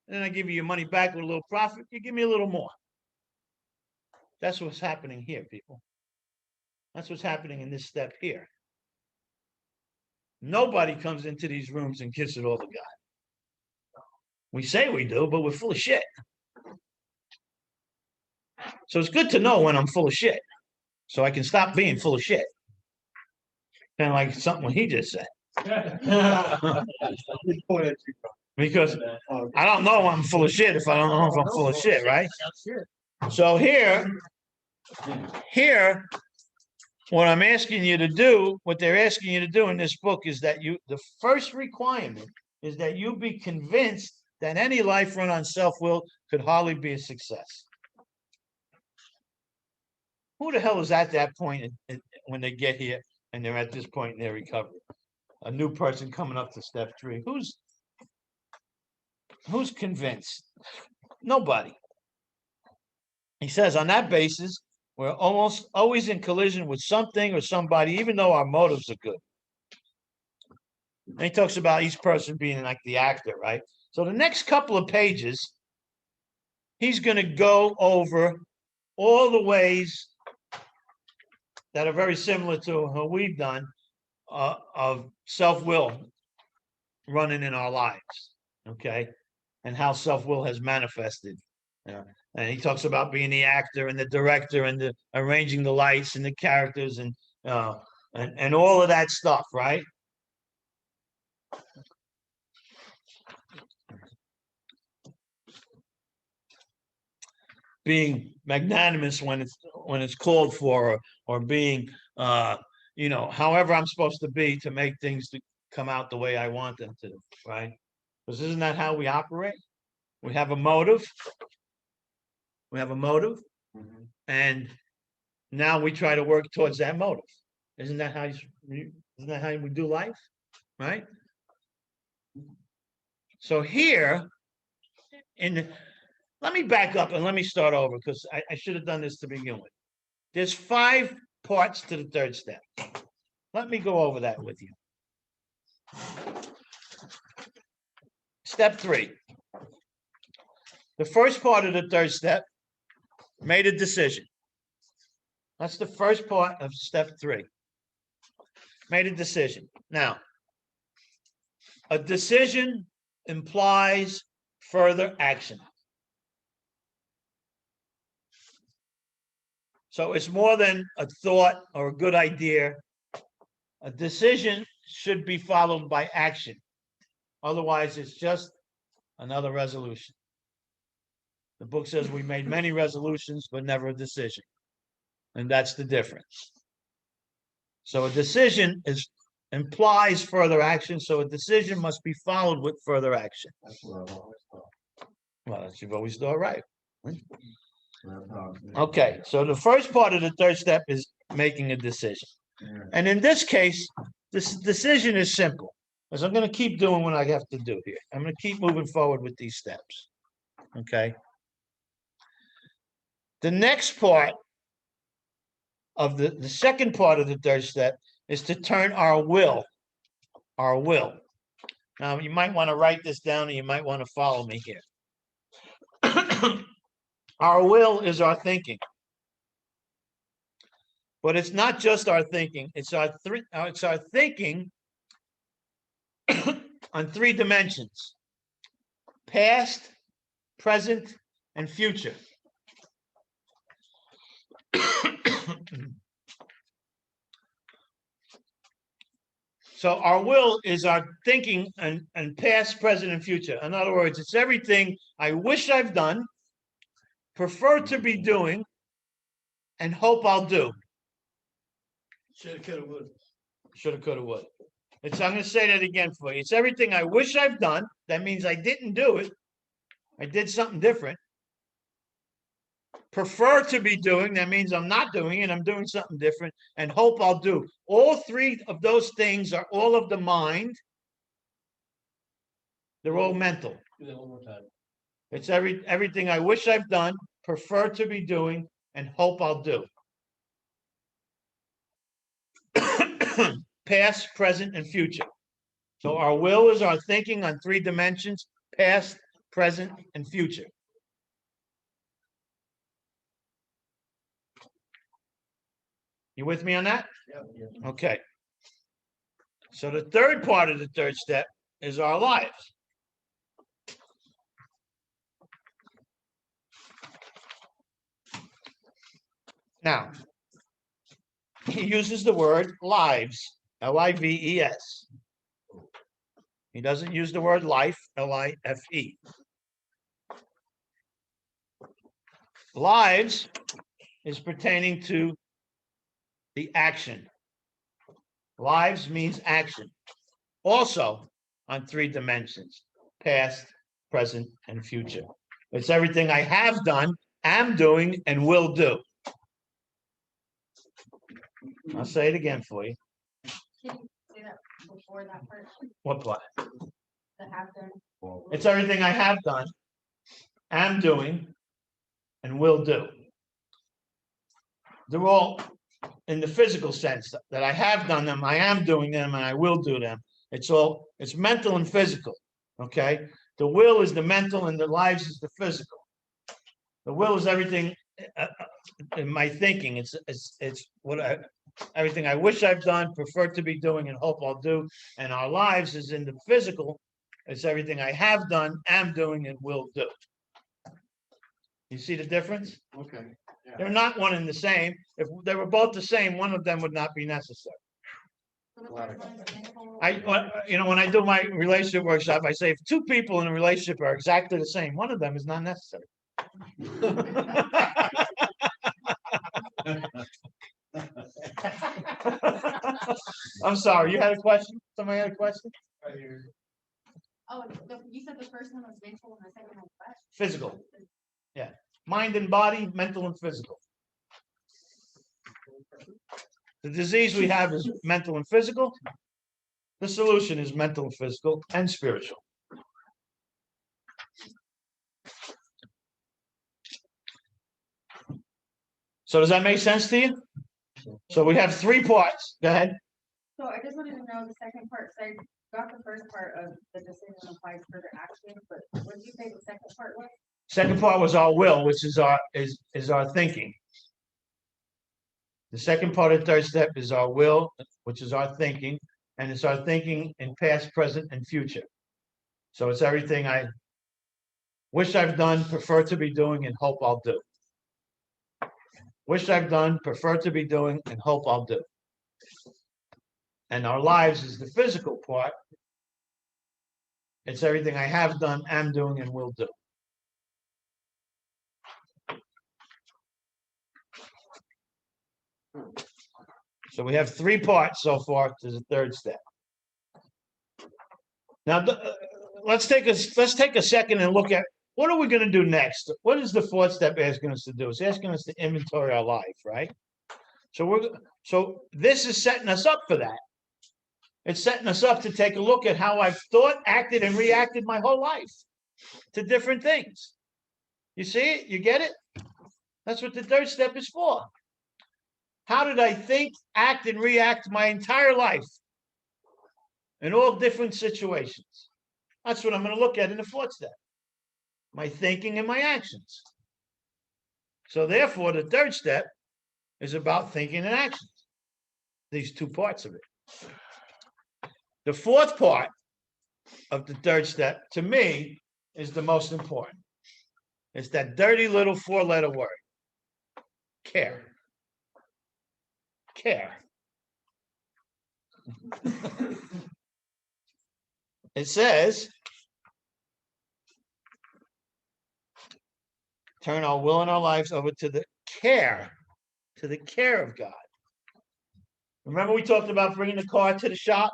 And then I give you your money back with a little profit. You give me a little more. That's what's happening here, people. That's what's happening in this step here. Nobody comes into these rooms and gives it all to God. We say we do, but we're full of shit. So it's good to know when I'm full of shit, so I can stop being full of shit. Kind of like something he just said. Because I don't know I'm full of shit if I don't know if I'm full of shit, right? So here, what I'm asking you to do, what they're asking you to do in this book is that the first requirement is that you be convinced that any life run on self-will could hardly be a success. Who the hell is at that point when they get here and they're at this point in their recovery? A new person coming up to step 3. Who's convinced? Nobody. He says on that basis, we're almost always in collision with something or somebody, even though our motives are good. And he talks about each person being like the actor, right? So the next couple of pages, he's going to go over all the ways that are very similar to what we've done of self-will running in our lives, okay? And how self-will has manifested. And he talks about being the actor and the director and the arranging the lights and the characters and all of that stuff, right? Being magnanimous when it's called for, or being however I'm supposed to be to make things to come out the way I want them to, right? Because isn't that how we operate? We have a motive. And now we try to work towards that motive. Isn't that how we do life? Right? So here, let me back up and let me start over, because I should have done this to begin with. There's 5 parts to the 3rd step. Let me go over that with you. Step 3. The first part of the 3rd step, made a decision. That's the first part of step 3. Made a decision. Now, a decision implies further action. So it's more than a thought or a good idea. A decision should be followed by action. Otherwise, it's just another resolution. The book says we made many resolutions, but never a decision. And that's the difference. So a decision implies further action. So a decision must be followed with further action. That's what I've always thought. Well, that's you've always thought right. Okay, so the first part of the 3rd step is making a decision. And in this case, this decision is simple, because I'm going to keep doing what I have to do here. I'm going to keep moving forward with these steps. Okay. The next part of the second part of the 3rd step is to turn our will. Now, you might want to write this down, and you might want to follow me here. Our will is our thinking. But it's not just our thinking. It's our thinking on 3 dimensions: past, present, and future. So our will is our thinking and past, present, and future. In other words, it's everything I wish I've done, prefer to be doing, and hope I'll do. Shoulda, coulda, would. Shoulda, coulda, would. I'm going to say that again for you. It's everything I wish I've done. That means I didn't do it. I did something different. Prefer to be doing. That means I'm not doing it. I'm doing something different. And hope I'll do. All 3 of those things are all of the mind. They're all mental. Do that one more time. It's everything I wish I've done, prefer to be doing, and hope I'll do. Past, present, and future. So our will is our thinking on 3 dimensions: past, present, and future. You with me on that? Yeah. Okay. So the 3rd part of the 3rd step is our lives. Now, he uses the word lives, L-I-V-E-S. He doesn't use the word life, L-I-F-E. Lives is pertaining to the action. Lives means action. Also on 3 dimensions, past, present, and future. It's everything I have done, am doing, and will do. I'll say it again for you. Can you say that before that part? What part? The have done. It's everything I have done, am doing, and will do. They're all in the physical sense that I have done them, I am doing them, and I will do them. It's mental and physical. Okay. The will is the mental, and the lives is the physical. The will is everything in my thinking. It's everything I wish I've done, prefer to be doing, and hope I'll do. And our lives is in the physical. It's everything I have done, am doing, and will do. You see the difference? Okay. They're not one and the same. If they were both the same, one of them would not be necessary. When I do my relationship workshop, I say if 2 people in a relationship are exactly the same, one of them is not necessary. I'm sorry, you had a question? Somebody had a question? Oh, you said the first one was mental and the second one was what? Physical. Yeah. Mind and body, mental and physical. The disease we have is mental and physical. The solution is mental and physical and spiritual. So does that make sense to you? So we have 3 parts. Go ahead. So I just wanted to know the second part. So I got the first part of the decision applies further action, but what did you say the second part was? Second part was our will, which is our thinking. The second part of the 3rd step is our will, which is our thinking, and it's our thinking in past, present, and future. So it's everything I wish I've done, prefer to be doing, and hope I'll do. Wish I've done, prefer to be doing, and hope I'll do. And our lives is the physical part. It's everything I have done, am doing, and will do. So we have 3 parts so far to the 3rd step. Now, let's take a second and look at what are we going to do next? What is the 4th step asking us to do? It's asking us to inventory our life, right? So this is setting us up for that. It's setting us up to take a look at how I've thought, acted, and reacted my whole life to different things. You see it? You get it? That's what the 3rd step is for. How did I think, act, and react my entire life in all different situations? That's what I'm going to look at in the 4th step. My thinking and my actions. So therefore, the 3rd step is about thinking and actions. These 2 parts of it. The 4th part of the 3rd step, to me, is the most important. It's that dirty little 4-letter word. Care. Care. It says, turn our will and our lives over to the care of God. Remember we talked about bringing the car to the shop,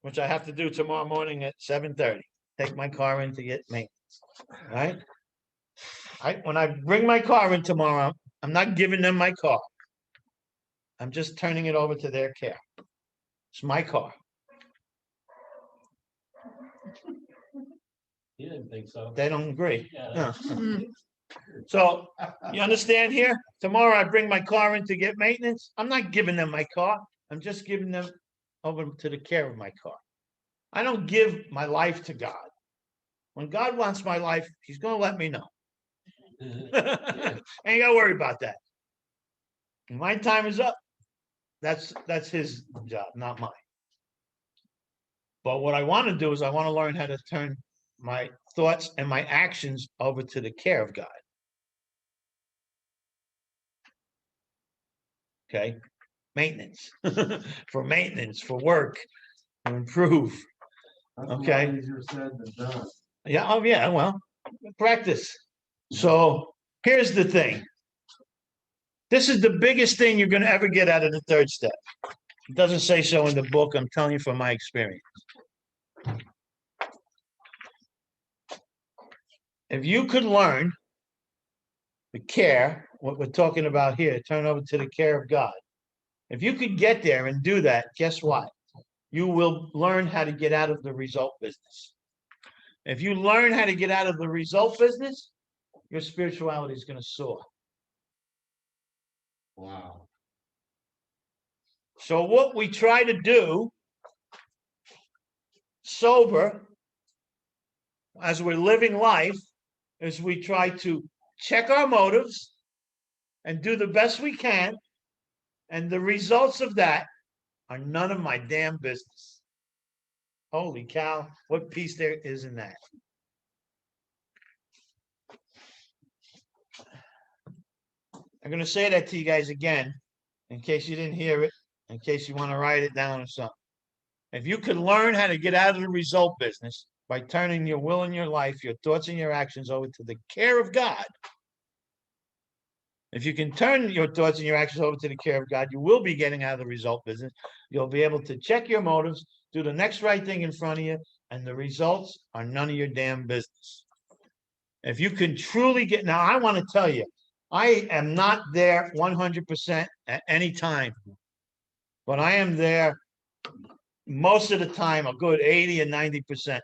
which I have to do tomorrow morning at 7:30. Take my car in to get maintenance, right? When I bring my car in tomorrow, I'm not giving them my car. I'm just turning it over to their care. It's my car. You didn't think so. They don't agree. Yeah. No. So you understand here? Tomorrow I bring my car in to get maintenance. I'm not giving them my car. I'm just giving them over to the care of my car. I don't give my life to God. When God wants my life, he's going to let me know. Ain't got to worry about that. When my time is up, that's his job, not mine. But what I want to do is I want to learn how to turn my thoughts and my actions over to the care of God. Okay? Maintenance. For work, to improve. Okay? Easier said than done. Yeah, oh yeah, well, practice. So here's the thing. This is the biggest thing you're gonna ever get out of the third step. It doesn't say so in the book. I'm telling you from my experience. If you could learn the care, what we're talking about here, turn over to the care of God. If you could get there and do that, guess what? You will learn how to get out of the result business. If you learn how to get out of the result business, your spirituality is going to soar. Wow. So what we try to do sober as we're living life is we try to check our motives and do the best we can. And the results of that are none of my damn business. Holy cow, what peace there is in that. I'm going to say that to you guys again, in case you didn't hear it, in case you want to write it down or something. If you could learn how to get out of the result business by turning your will and your life, your thoughts and your actions over to the care of God, if you can turn your thoughts and your actions over to the care of God, you will be getting out of the result business. You'll be able to check your motives, do the next right thing in front of you, and the results are none of your damn business. If you can truly get, now I want to tell you, I am not there 100% at any time, but I am there most of the time, a good 80 and 90%.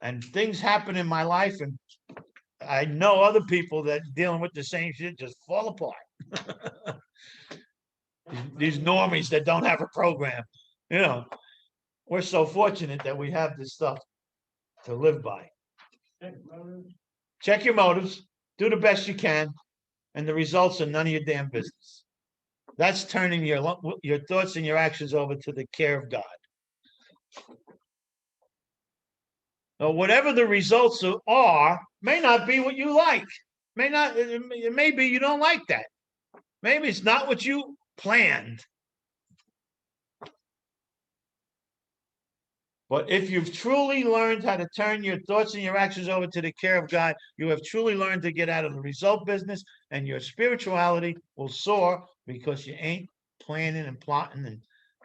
And things happen in my life, and I know other people that dealing with the same shit just fall apart. These normies that don't have a program, you know, we're so fortunate that we have this stuff to live by. Check your motives, do the best you can, and the results are none of your damn business. That's turning your thoughts and your actions over to the care of God. Now, whatever the results are, may not be what you like. It may be you don't like that. Maybe it's not what you planned. But if you've truly learned how to turn your thoughts and your actions over to the care of God, you have truly learned to get out of the result business, and your spirituality will soar because you ain't planning and plotting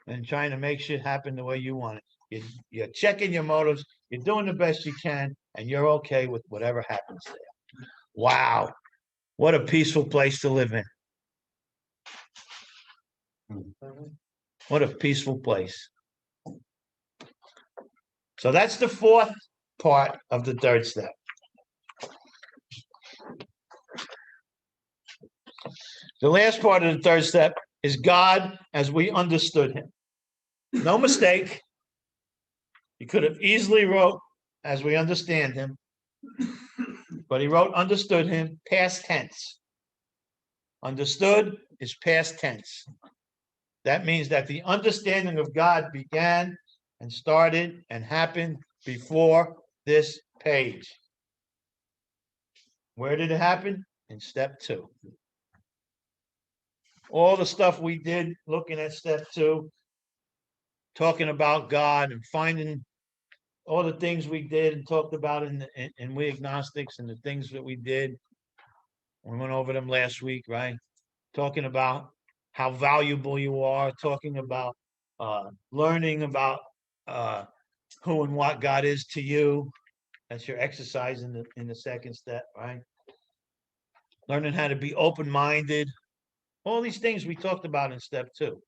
and trying to make shit happen the way you want it. You're checking your motives, you're doing the best you can, and you're okay with whatever happens there. Wow. What a peaceful place to live in. What a peaceful place. So that's the fourth part of the third step. The last part of the third step is God as we understood him. No mistake. He could have easily wrote as we understand him, but he wrote understood him, past tense. Understood is past tense. That means that the understanding of God began and started and happened before this page. Where did it happen? In step 2. All the stuff we did looking at step 2, talking about God and finding all the things we did and talked about in We Agnostics, and the things that we did. We went over them last week, right? Talking about how valuable you are, talking about learning about who and what God is to you. That's your exercise in the second step, right? Learning how to be open-minded. All these things we talked about in step 2.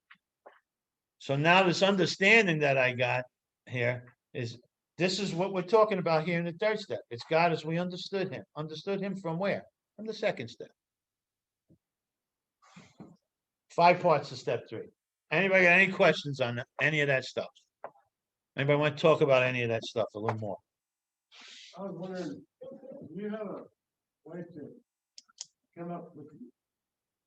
So now this understanding that I got here is, this is what we're talking about here in the third step. It's God as we understood him. Understood him from where? From the second step. 5 parts of step 3. Anybody got any questions on any of that stuff? Anybody want to talk about any of that stuff a little more? I was wondering, do you have a way to come up with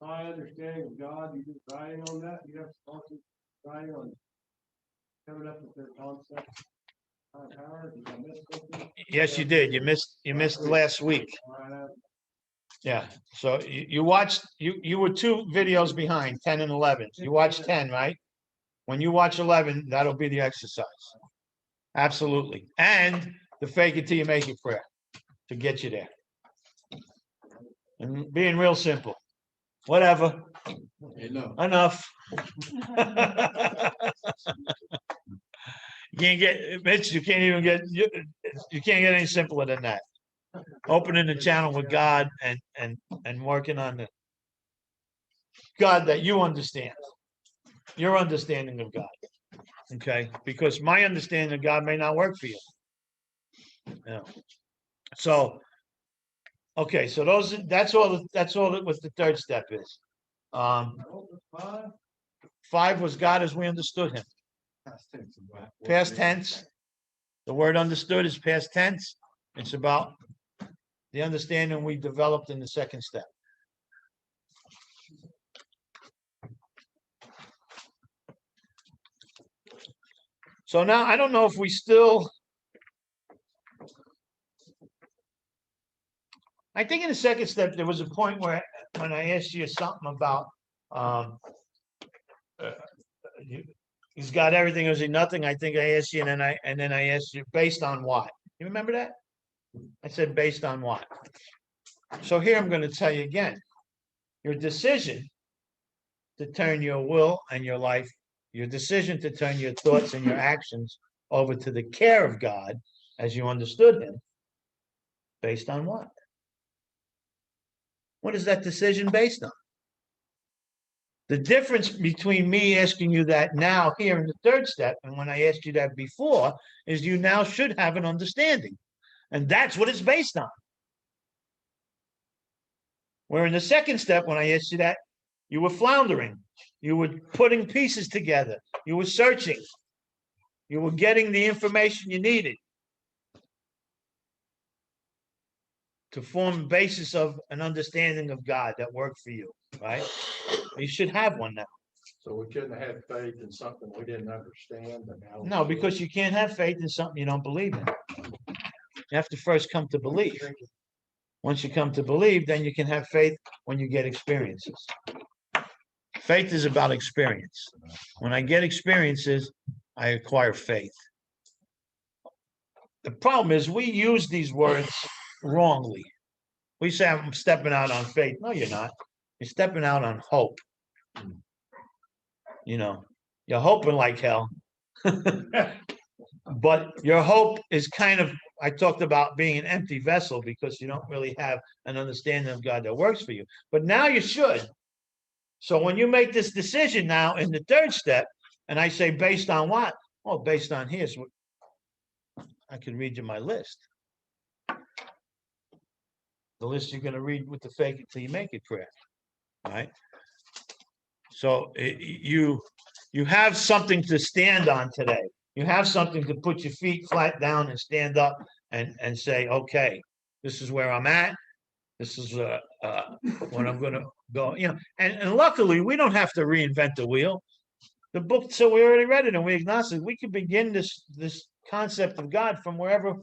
my understanding of God? You just writing on that? You have to writing on coming up with their concept? Howard, did I miss something? Yes, you did. You missed last week. Yeah. So you watched, you were 2 videos behind, 10 and 11. You watched 10, right? When you watch 11, that'll be the exercise. Absolutely. And the fake it till you make it prayer to get you there. and being real simple. Whatever, enough. You can't get, Mitch, you can't even get, you can't get any simpler than that. Opening the channel with God and working on the God that you understand, your understanding of God. Okay, because my understanding of God may not work for you. Yeah. So, okay, so that's all what the third step is. 5 was God as we understood him. Past tense. The word understood is past tense. It's about the understanding we developed in the second step. So now I don't know if we still, I think in the second step, there was a point where when I asked you something about, he's got everything, or is he nothing? I think I asked you, and then I asked you based on what? You remember that? I said based on what? So here I'm going to tell you again, your decision to turn your will and your life, your decision to turn your thoughts and your actions over to the care of God as you understood him, based on what? What is that decision based on? The difference between me asking you that now here in the third step and when I asked you that before is you now should have an understanding. And that's what it's based on. Where in the second step, when I asked you that, you were floundering. You were putting pieces together. You were searching. You were getting the information you needed to form a basis of an understanding of God that worked for you, right? You should have one now. So we couldn't have faith in something we didn't understand, but now. No, because you can't have faith in something you don't believe in. You have to first come to believe. Once you come to believe, then you can have faith when you get experiences. Faith is about experience. When I get experiences, I acquire faith. The problem is we use these words wrongly. We say, I'm stepping out on faith. No, you're not. You're stepping out on hope. You know, you're hoping like hell. But your hope is kind of, I talked about being an empty vessel because you don't really have an understanding of God that works for you. But now you should. So when you make this decision now in the third step, and I say based on what? Oh, based on here's what I can read you my list. The list you're going to read with the fake it till you make it prayer. All right. So you have something to stand on today. You have something to put your feet flat down and stand up and say, okay, this is where I'm at. This is what I'm going to go. You know, and luckily we don't have to reinvent the wheel. The book, so we already read it and we agnostic. We can begin this concept of God from wherever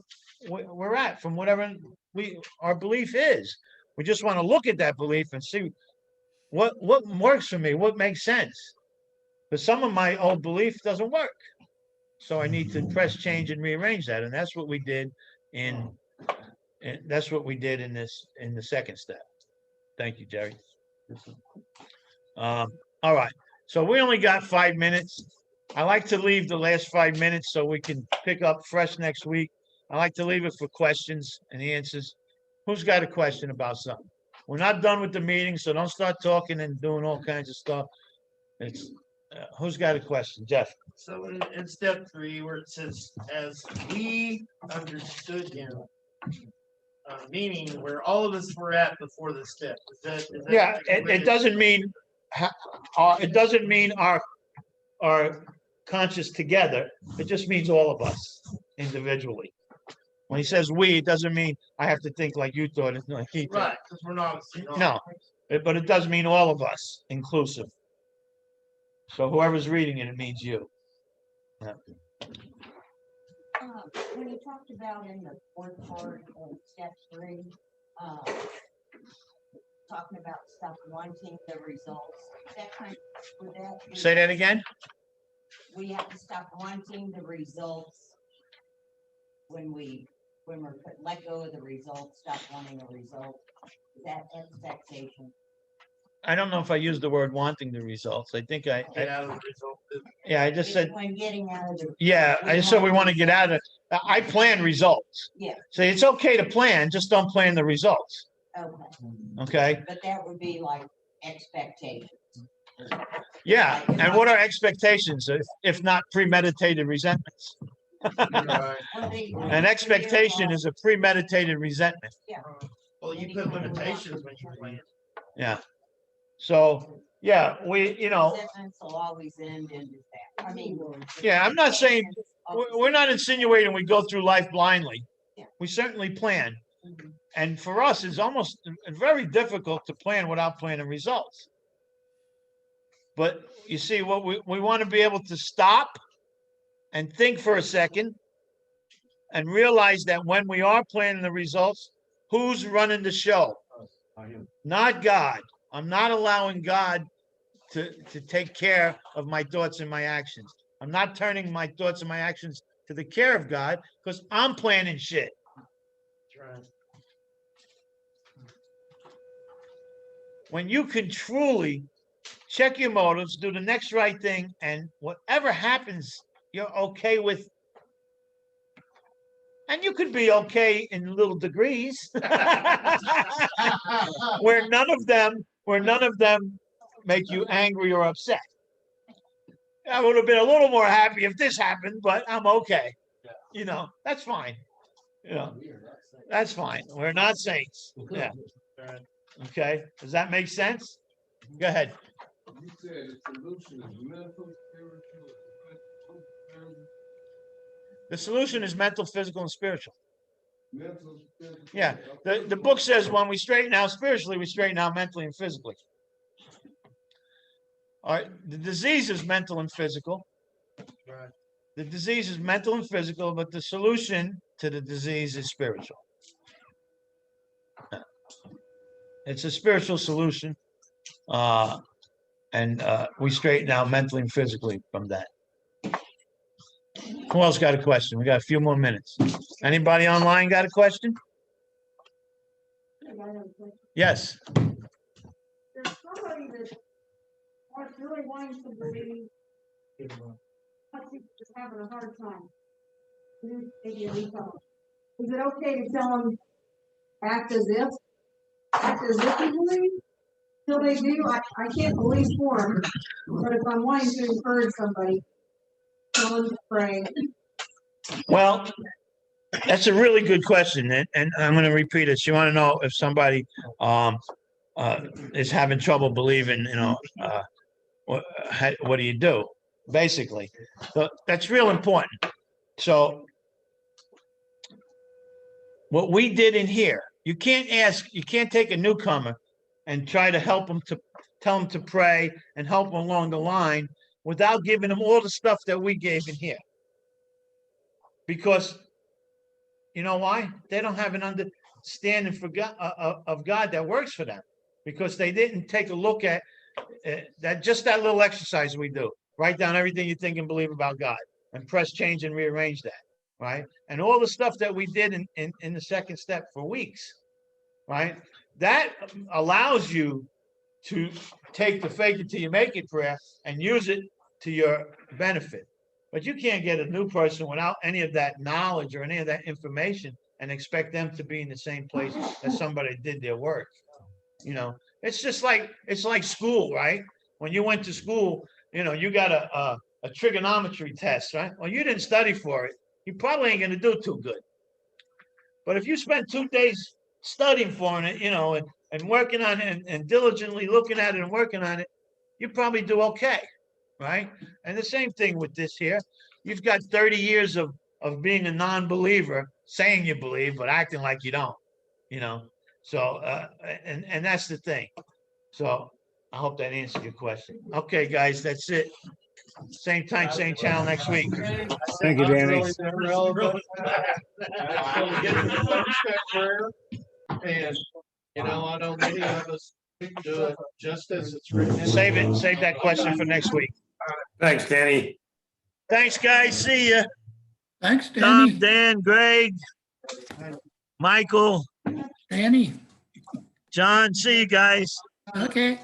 we're at, from whatever our belief is. We just want to look at that belief and see what works for me, what makes sense. But some of my old belief doesn't work. So I need to press change and rearrange that. And that's what we did in the second step. Thank you, Jerry. All right. So we only got 5 minutes. I like to leave the last 5 minutes so we can pick up fresh next week. I like to leave it for questions and answers. Who's got a question about something? We're not done with the meeting, so don't start talking and doing all kinds of stuff. It's who's got a question? Jeff. So in step 3, where it says, as we understood him, meaning where all of us were at before the step. Is that Yeah, it doesn't mean our conscious together. It just means all of us individually. When he says we, it doesn't mean I have to think like you thought. It's like he thought. Right, because we're not. No, but it does mean all of us, inclusive. So whoever's reading it, it means you. Yeah. When you talked about in the fourth part of step 3, talking about stuff wanting the results, that kind of, would that be, Say that again. we have to stop wanting the results when swimmer could let go of the result, stop wanting a result. Is that expectation? I don't know if I used the word wanting the results. I think Get out of the result. yeah, I just said, When getting out of the. yeah, I just said we want to get out of, I plan results. Yeah, So it's okay to plan, just don't plan the results. okay, Okay? but that would be like expectation. Yeah. And what are expectations if not premeditated resentments? An expectation is a premeditated resentment. Well, you put limitations when you plan. Yeah. So, yeah, Resentments will always end in that. I mean. yeah, I'm not saying, we're not insinuating we go through life blindly. We certainly plan. Mhm. And for us, it's almost very difficult to plan without planning results. But you see, what we want to be able to stop and think for a second and realize that when we are planning the results, who's running the show? Not God. I'm not allowing God to take care of my thoughts and my actions. I'm not turning my thoughts and my actions to the care of God because I'm planning shit. When you can truly check your motives, do the next right thing, and whatever happens, you're okay with. And you could be okay in little degrees, where none of them make you angry or upset. I would have been a little more happy if this happened, but I'm okay. That's fine. That's fine. We're not saints. Yeah. Okay. Does that make sense? Go ahead. You said the solution is mental, spiritual. The solution is mental, physical, and spiritual. Mental, spiritual. Yeah. The book says when we straighten out spiritually, we straighten out mentally and physically. All right. The disease is mental and physical. Right. The disease is mental and physical, but the solution to the disease is spiritual. It's a spiritual solution. And we straighten out mentally and physically from that. Who else got a question? We got a few more minutes. Anybody online got a question? Yes. There's somebody that really wants to believe, but he's just having a hard time. Maybe a new couple. Is it okay to tell them act as if you believe? Till they do, I can't believe for them, but if I'm wanting to encourage somebody, tell them to pray. Well, that's a really good question, and I'm going to repeat it. You want to know if somebody is having trouble believing, what do you do? Basically, so that's real important. So what we did in here, you can't take a newcomer and try to help them to tell them to pray and help them along the line without giving them all the stuff that we gave in here. Because you know why? They don't have an understanding of God that works for them, because they didn't take a look at that little exercise we do. Write down everything you think and believe about God and press change and rearrange that, right? And all the stuff that we did in the second step for weeks, right? That allows you to take the fake it till you make it prayer and use it to your benefit. But you can't get a new person without any of that knowledge or any of that information and expect them to be in the same place as somebody did their work. It's just like, it's like school, right? When you went to school, you got a trigonometry test, right? Well, you didn't study for it. You probably ain't going to do too good. But if you spend 2 days studying for it, and working on it and diligently looking at it and working on it, you probably do okay, right? And the same thing with this here. You've got 30 years of being a non-believer, saying you believe, but acting like you don't, So, and that's the thing. So I hope that answered your question. Okay, guys, that's it. Same time, same channel next week. Thank you, Danny. And, I know many of us do it just as it's written. Save that question for next week. Thanks, Danny. Thanks, guys. See ya. Thanks, Danny. Tom, Dan, Greg, Michael, Danny, John, see you guys. okay.